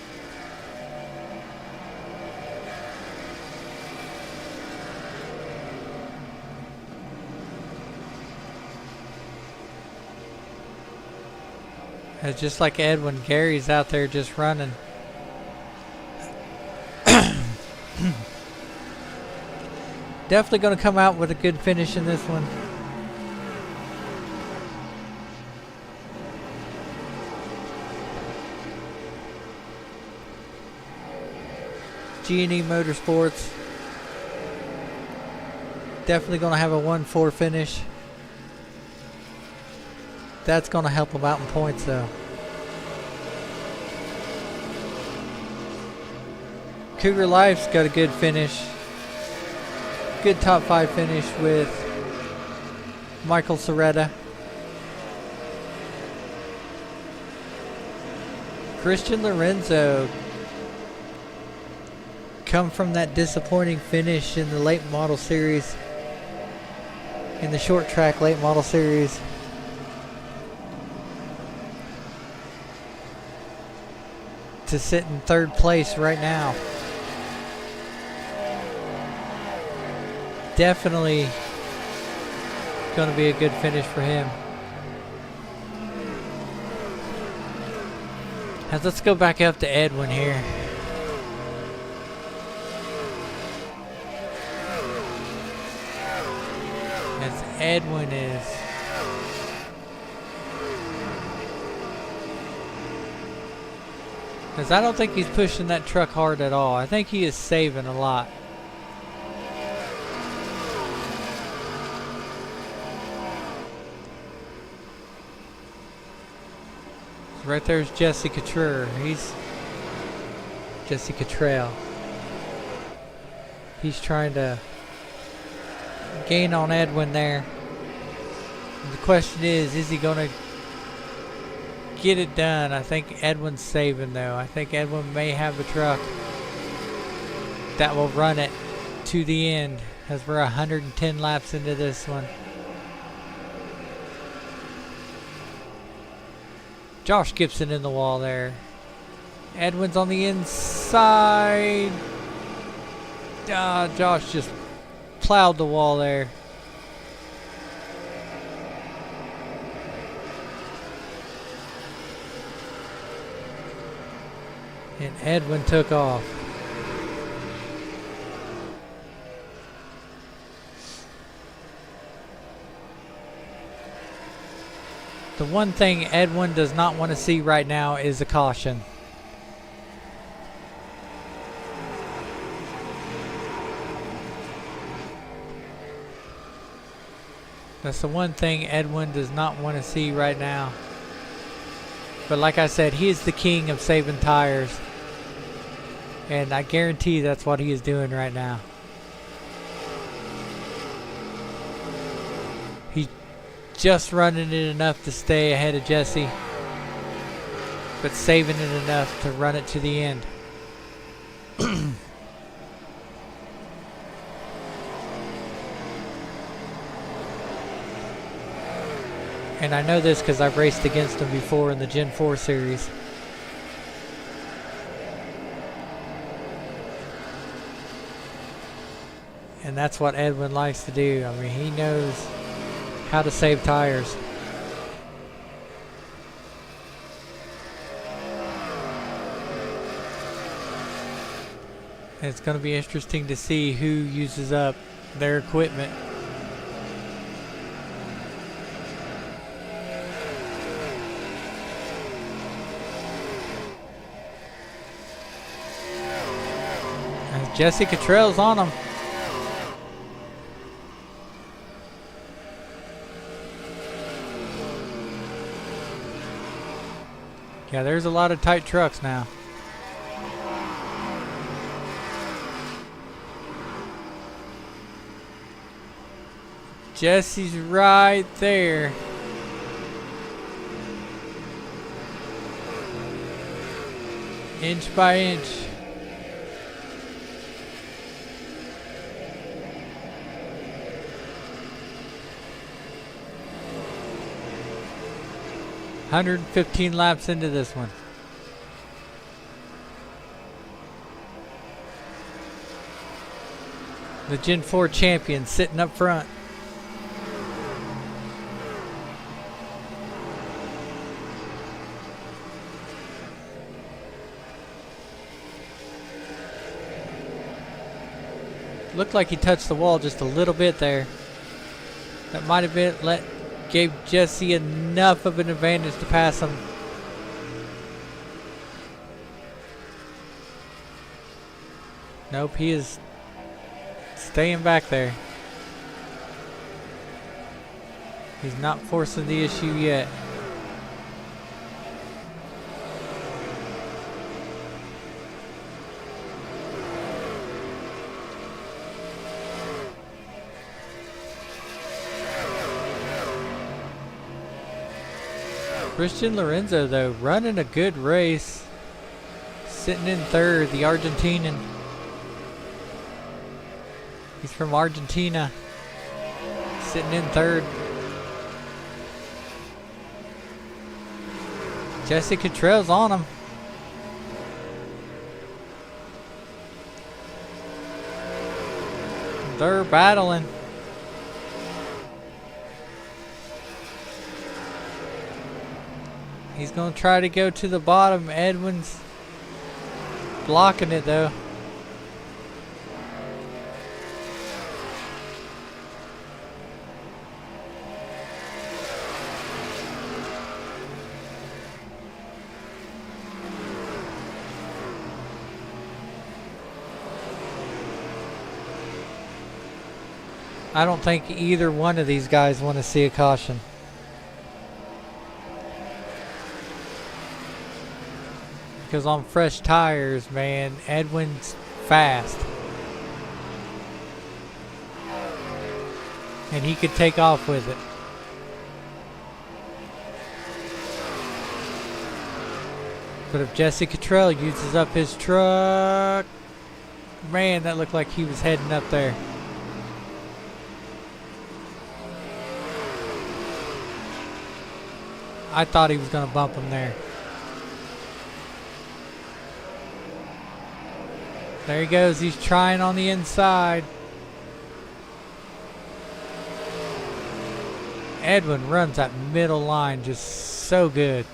It's just like Edwin, Gary's out there just running. Definitely going to come out with a good finish in this one. G&E Motorsports. Definitely going to have a 1-4 finish. That's going to help them out in points though. Cougar Life's got a good finish. Good top 5 finish with Michael Soretta. Christian Lorenzo come from that disappointing finish in the late model series, in the short track late model series. To sit in 3rd place right now. Definitely going to be a good finish for him. Now let's go back up to Edwin here. As Edwin is because I don't think he's pushing that truck hard at all. I think he is saving a lot. Right there's Jesse Cottrell. He's Jesse Cottrell. He's trying to gain on Edwin there. And the question is he going to get it done? I think Edwin's saving though. I think Edwin may have a truck that will run it to the end as we're 110 laps into this one. Josh Gibson in the wall there. Edwin's on the inside. Josh just plowed the wall there. And Edwin took off. The one thing Edwin does not want to see right now is a caution. That's the one thing Edwin does not want to see right now. But like I said, he is the king of saving tires. And I guarantee that's what he is doing right now. He's just running it enough to stay ahead of Jesse, but saving it enough to run it to the end. And I know this because I've raced against him before in the Gen 4 series. And that's what Edwin likes to do. I mean, he knows how to save tires. And it's going to be interesting to see who uses up their equipment. And Jesse Cottrell's on him. Yeah, there's a lot of tight trucks now. Jesse's right there. Inch by inch. 115 laps into this one. The Gen 4 champion sitting up front. Looked like he touched the wall just a little bit there. That might have been gave Jesse enough of an advantage to pass him. Nope, he is staying back there. He's not forcing the issue yet. Christian Lorenzo, though, running a good race. Sitting in third, the Argentinian. He's from Argentina. Sitting in third. Jesse Cottrell's on him. They're battling. He's going to try to go to the bottom. Edwin's blocking it, though. I don't think either one of these guys want to see a caution. Because on fresh tires, man, Edwin's fast. And he could take off with it. But if Jesse Cottrell uses up his truck, man, that looked like he was heading up there. I thought he was going to bump him there. There he goes. He's trying on the inside. Edwin runs that middle line just so good.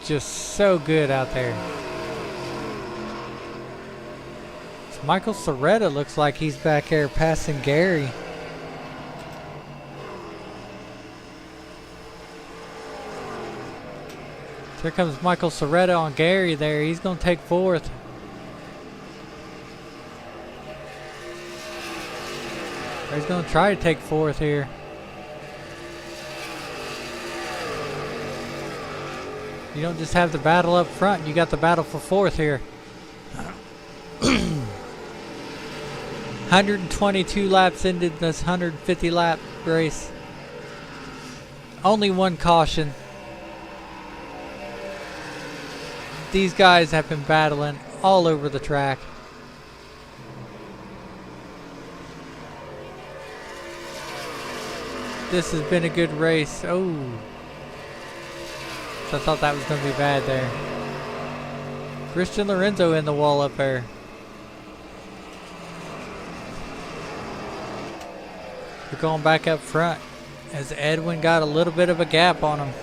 Just so good out there. Michael Soretta looks like he's back there passing Gary. Here comes Michael Soretta on Gary there. He's going to take fourth. He's going to try to take fourth here. You don't just have the battle up front. You got the battle for fourth here. 122 laps into this 150 lap race. Only one caution. These guys have been battling all over the track. This has been a good race. Oh. I thought that was going to be bad there. Christian Lorenzo in the wall up there. We're going back up front as Edwin got a little bit of a gap on him.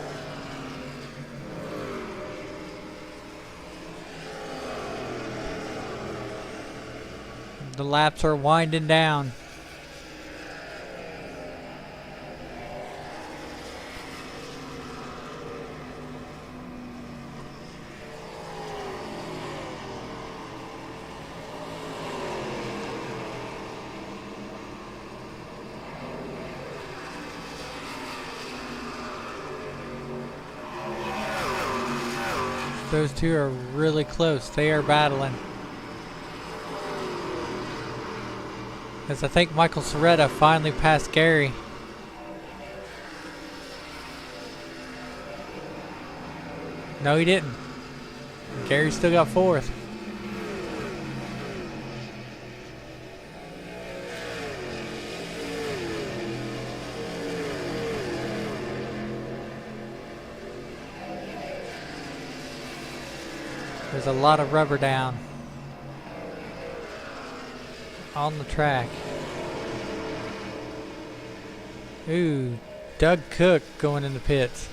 The laps are winding down. Those two are really close. They are battling. As I think Michael Soretta finally passed Gary. No, he didn't. Gary still got fourth. There's a lot of rubber down on the track. Ooh, Doug Cook going in the pits.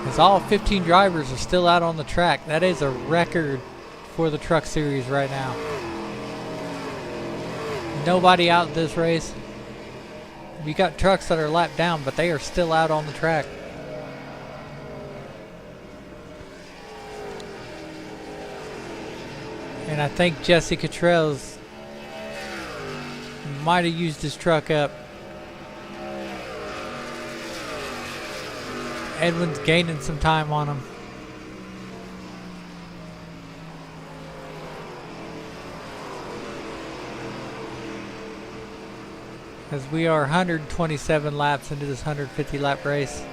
As all 15 drivers are still out on the track. That is a record for the truck series right now. Nobody out this race. You got trucks that are lapped down, but they are still out on the track. And I think Jesse Cottrell's might have used his truck up. Edwin's gaining some time on him. As we are 127 laps into this 150 lap race.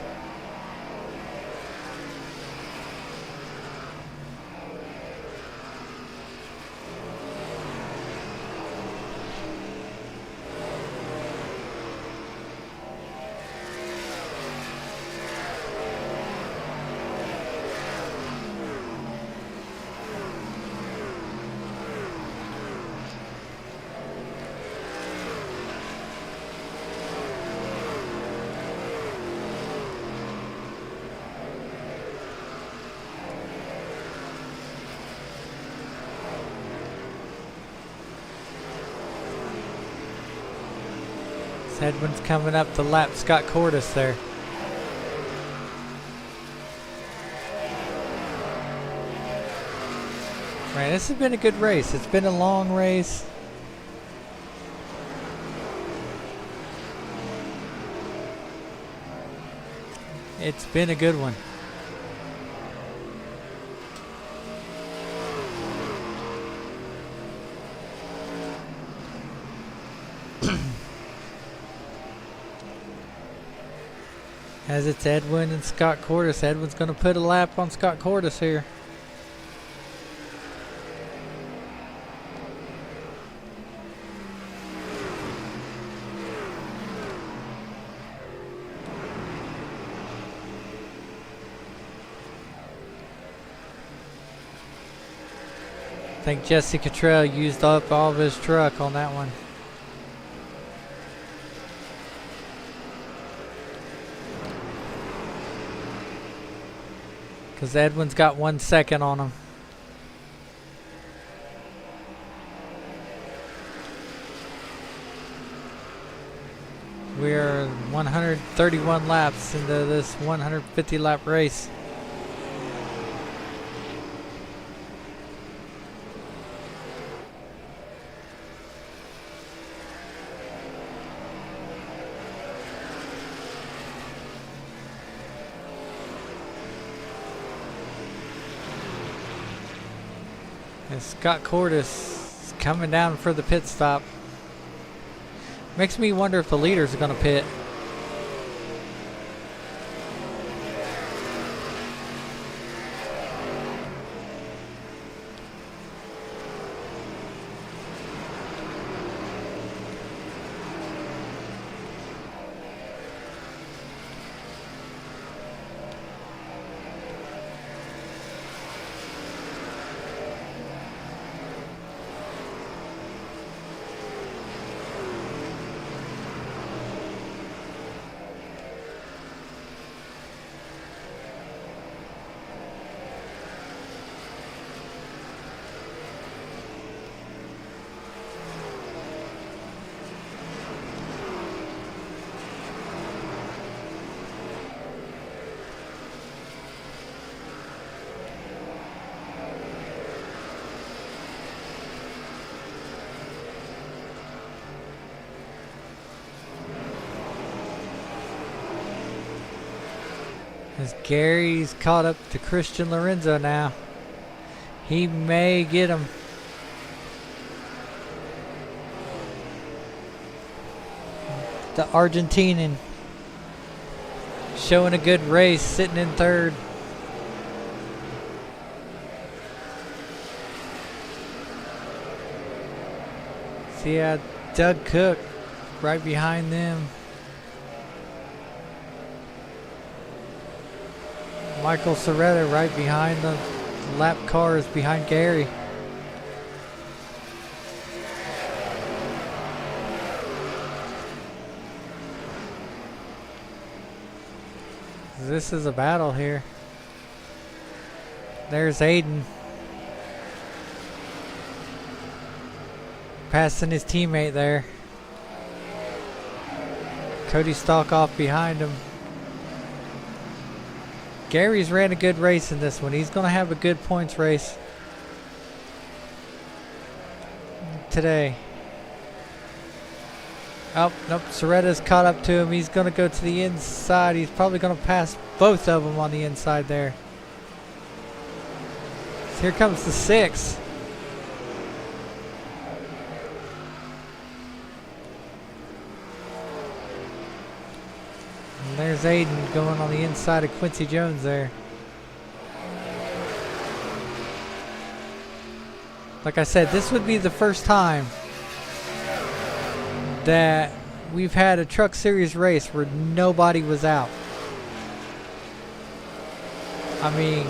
Edwin's coming up to lap Scott Cordes there. Man, this has been a good race. It's been a long race. It's been a good one. As it's Edwin and Scott Cordes. Edwin's going to put a lap on Scott Cordes here. I think Jesse Cottrell used up all of his truck on that one. Because Edwin's got 1 second on him. We're 131 laps into this 150 lap race. And Scott Cordes is coming down for the pit stop. Makes me wonder if the leaders are going to pit. As Gary's caught up to Christian Lorenzo now. He may get him. The Argentinian showing a good race, sitting in third. See Doug Cook right behind them. Michael Soretta right behind the lap cars behind Gary. This is a battle here. There's Aiden. Passing his teammate there. Cody Stalkoff behind him. Gary's ran a good race in this one. He's going to have a good points race today. Oh, nope. Soretta's caught up to him. He's going to go to the inside. He's probably going to pass both of them on the inside there. So here comes the 6. And there's Aiden going on the inside of Quincy Jones there. Like I said, this would be the first time that we've had a Truck Series race where nobody was out. I mean,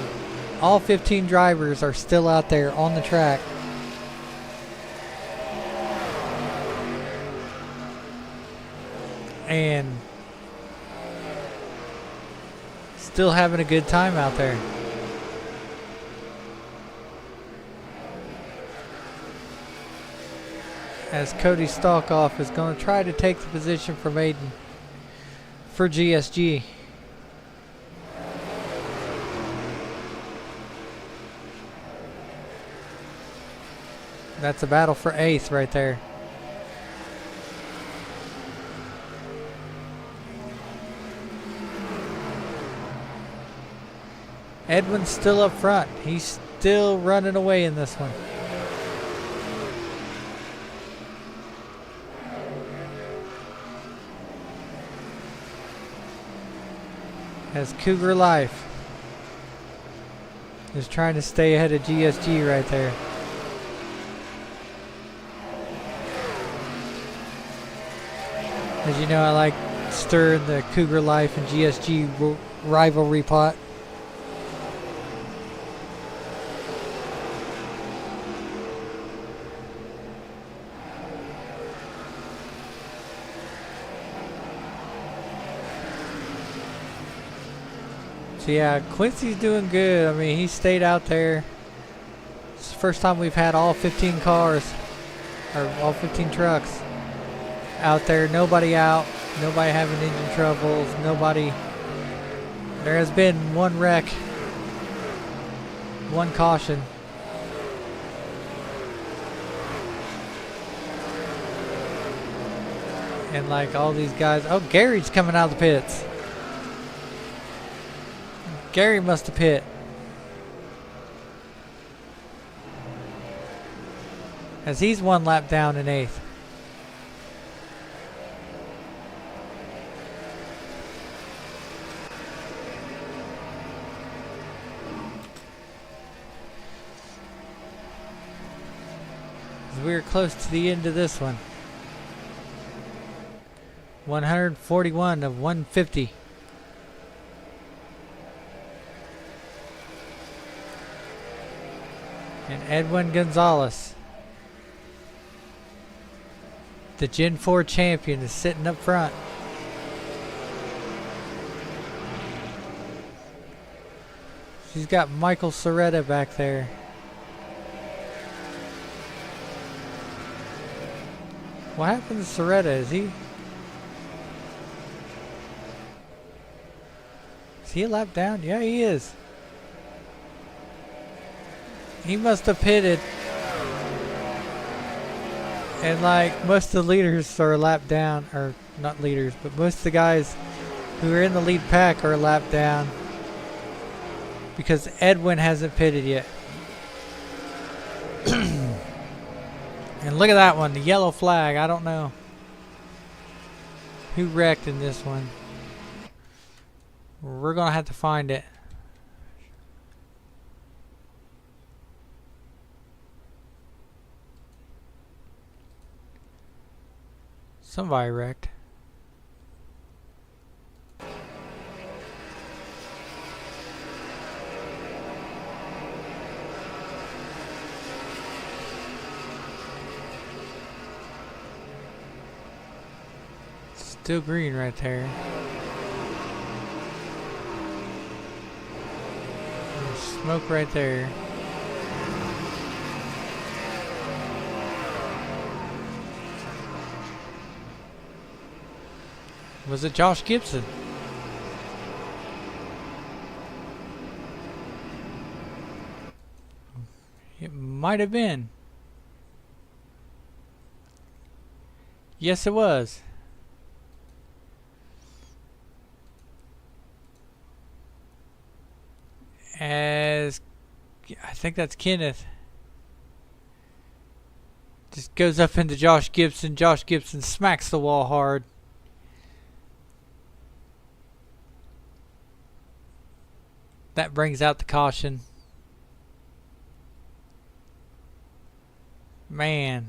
all 15 drivers are still out there on the track. And still having a good time out there. As Cody Stalkoff is going to try to take the position from Aiden for GSG. That's a battle for 8th right there. Edwin's still up front. He's still running away in this one. As Cougar Life is trying to stay ahead of GSG right there. As you know, I like stirring the Cougar Life and GSG rivalry pot. So yeah, Quincy's doing good. I mean, he stayed out there. It's the first time we've had all 15 cars, or all 15 trucks out there. Nobody out. Nobody having engine troubles. Nobody. There has been one wreck, one caution. And like all these guys. Oh, Gary's coming out of the pits. Gary must have pit. As he's one lap down in 8th. As we're close to the end of this one. 141 of 150. And Edwin Gonzalez, the Gen 4 champion, is sitting up front. She's got Michael Soretta back there. What happened to Soretta? Is he a lap down? Yeah, he is. He must have pitted. And like most of the leaders are a lap down, or not leaders, but most of the guys who are in the lead pack are a lap down because Edwin hasn't pitted yet. And look at that one, the yellow flag. I don't know who wrecked in this one. We're gonna have to find it. Somebody wrecked. Still green right there. There's smoke right there. Was it Josh Gibson? It might have been. Yes, it was. As I think that's Kenneth. Just goes up into Josh Gibson. Josh Gibson smacks the wall hard. That brings out the caution. Man.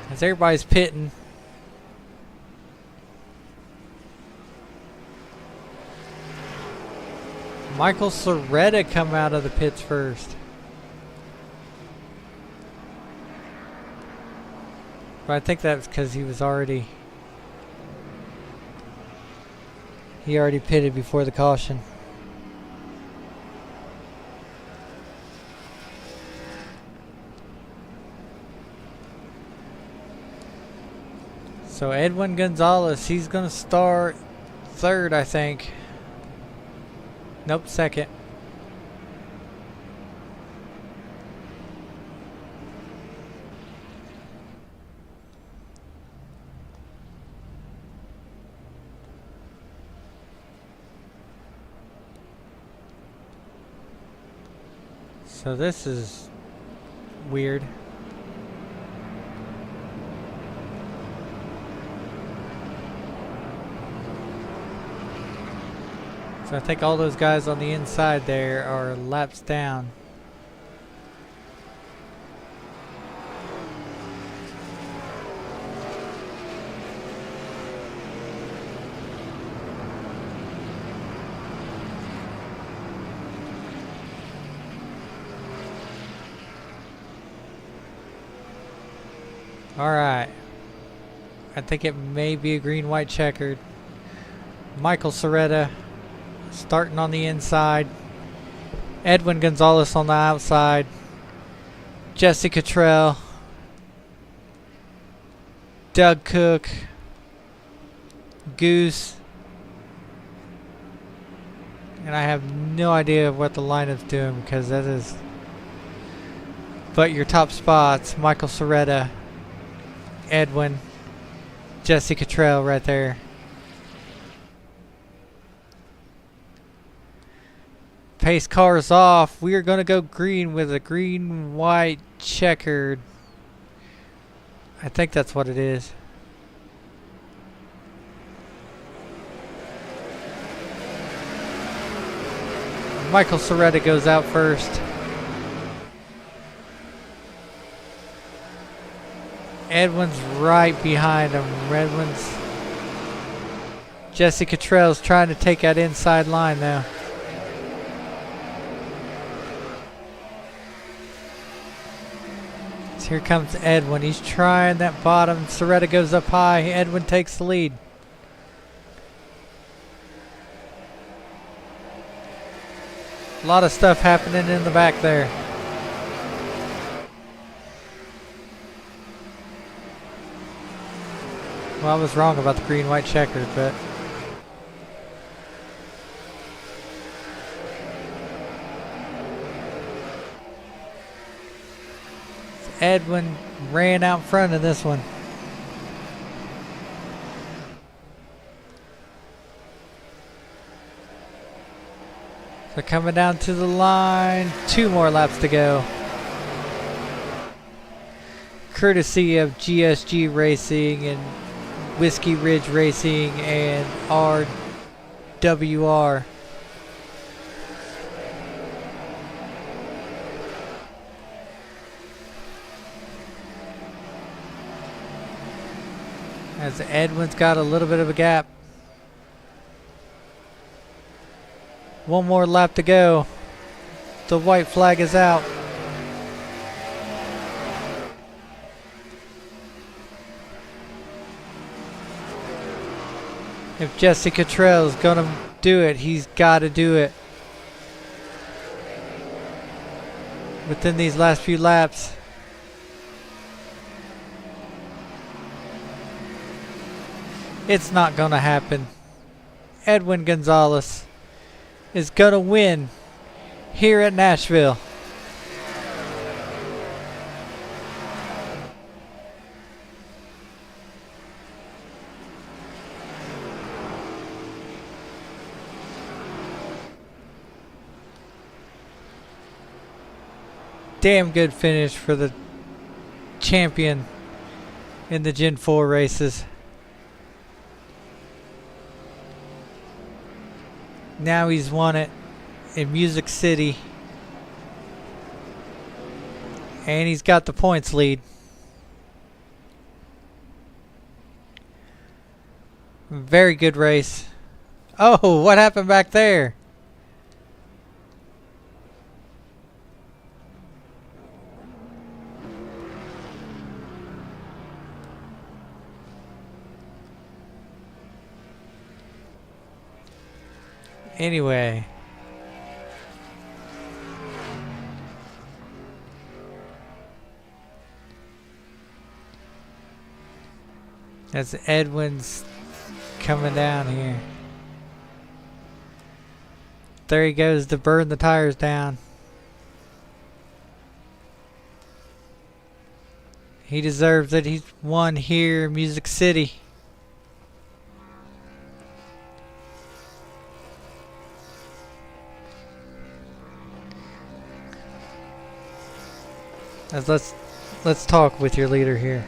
As everybody's pitting. Michael Soretta come out of the pits first. But I think that's because he was already... He already pitted before the caution. So Edwin Gonzalez, he's going to start third, I think. Nope, second. So this is weird. So I think all those guys on the inside there are laps down. All right. I think it may be a green-white checkered. Michael Soretta starting on the inside. Edwin Gonzalez on the outside. Jesse Cottrell. Doug Cook. Goose. And I have no idea what the lineup's doing because that is... But your top spots, Michael Soretta, Edwin, Jesse Cottrell right there. Pace cars off. We are going to go green with a green-white checkered. I think that's what it is. Michael Soretta goes out first. Edwin's right behind him. Edwin's... Jesse Cottrell's trying to take that inside line now. Here comes Edwin. He's trying that bottom. Soretta goes up high. Edwin takes the lead. A lot of stuff happening in the back there. Well, I was wrong about the green-white checkered, but... Edwin ran out front of this one. So coming down to the line, 2 more laps to go. Courtesy of GSG Racing and Whiskey Ridge Racing and RWR. As Edwin's got a little bit of a gap. 1 more lap to go. The white flag is out. If Jesse Cottrell's gonna do it, he's gotta do it. Within these last few laps. It's not gonna happen. Edwin Gonzalez is gonna win here at Nashville. Damn good finish for the champion in the Gen 4 races. Now he's won it in Music City. And he's got the points lead. Very good race. Oh, what happened back there? Anyway. That's Edwin's coming down here. There he goes to burn the tires down. He deserves it. He's won here in Music City. Let's talk with your leader here.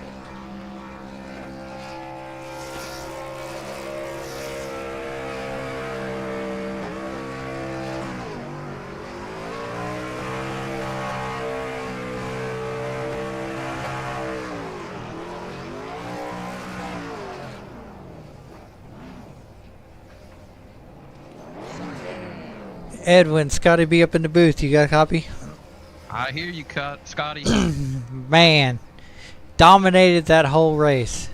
Edwin, Scotty B up in the booth. You got a copy? I hear you, Scotty. Man, dominated that whole race.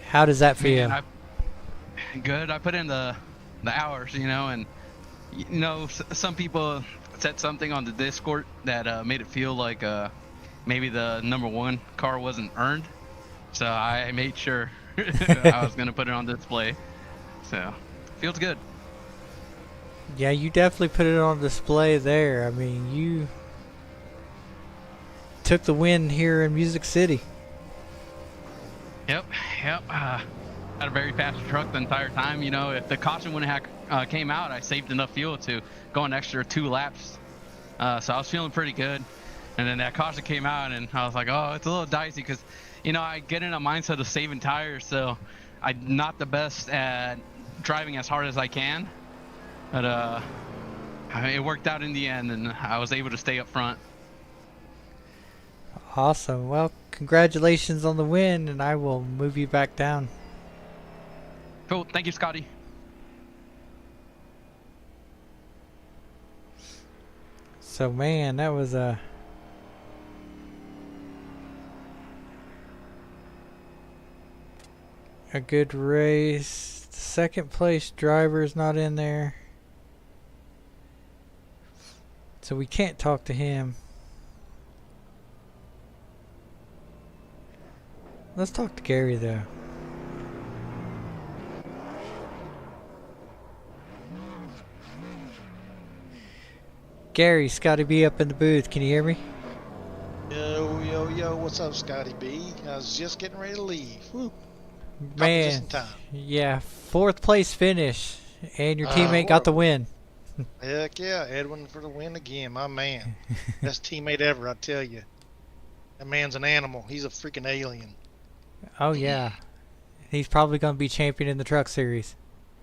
How does that feel? Good. I put in the hours, and some people said something on the Discord that made it feel like maybe the #1 car wasn't earned. So I made sure I was gonna put it on display. So feels good. Yeah, you definitely put it on display there. I mean, you took the win here in Music City. Yep. Had a very fast truck the entire time. If the caution wouldn't have came out, I saved enough fuel to go an extra 2 laps. So I was feeling pretty good. And then that caution came out, and I was like, oh, it's a little dicey because, I get in a mindset of saving tires. So I'm not the best at driving as hard as I can. But it worked out in the end, and I was able to stay up front. Awesome. Well, congratulations on the win, and I will move you back down. Cool. Thank you, Scotty. So, man, that was a good race. The second place driver is not in there, so we can't talk to him. Let's talk to Gary though. Gary, Scotty B up in the booth. Can you hear me? Yo, what's up, Scotty B? I was just getting ready to leave. Woo. Man, just in time. Yeah, 4th place finish, and your teammate got the win. Heck yeah, Edwin for the win again, my man. Best teammate ever, I tell you. That man's an animal. He's a freaking alien. Oh yeah, he's probably going to be champion in the truck series.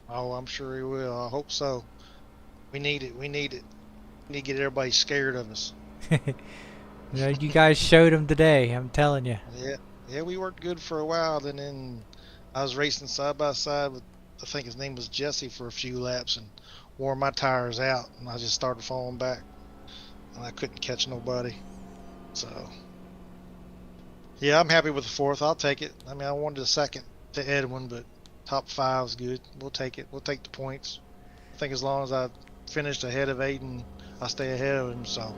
Oh, I'm sure he will. I hope so. We need it. We need to get everybody scared of us. You guys showed him today, I'm telling you. Yeah, we worked good for a while, and then I was racing side by side with, I think his name was Jesse, for a few laps, and wore my tires out, and I just started falling back, and I couldn't catch nobody. So yeah, I'm happy with the 4th. I'll take it. I mean, I wanted a 2nd to Edwin, but Top 5's good. We'll take it. We'll take the points. I think as long as I finished ahead of Aiden, I stay ahead of him. So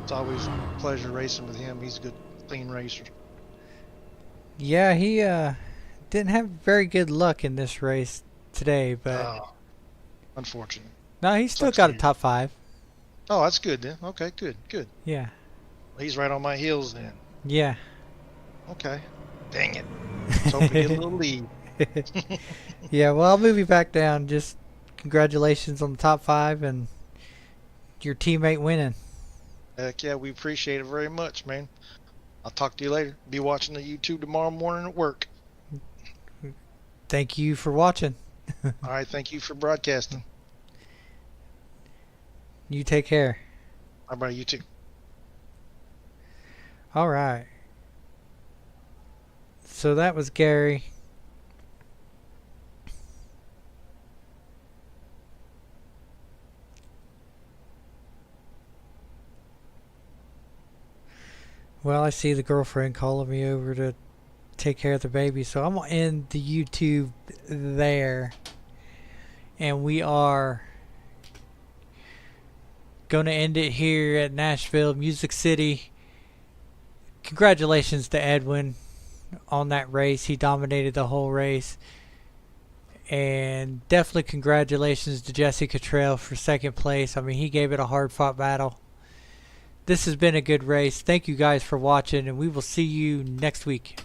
it's always a pleasure racing with him. He's a good, clean racer. Yeah, he didn't have very good luck in this race today, but Unfortunate. no, he still sucks got to a hear. top 5. Oh, that's good then. Okay, good, good. Yeah, He's right on my heels then. yeah. Okay. Dang it. Let's hope we get a little lead. Yeah, well, I'll move you back down. Just congratulations on the top 5 and your teammate winning. Heck yeah, we appreciate it very much, man. I'll talk to you later. Be watching the YouTube tomorrow morning at work. Thank you for watching. All right, thank you for broadcasting. You take care. How about you too? All right. So that was Gary. Well, I see the girlfriend calling me over to take care of the baby, so I'm going to end the YouTube there. And we are going to end it here at Nashville, Music City. Congratulations to Edwin on that race. He dominated the whole race. And definitely congratulations to Jesse Cottrell for second place. I mean, he gave it a hard-fought battle. This has been a good race. Thank you guys for watching, and we will see you next week.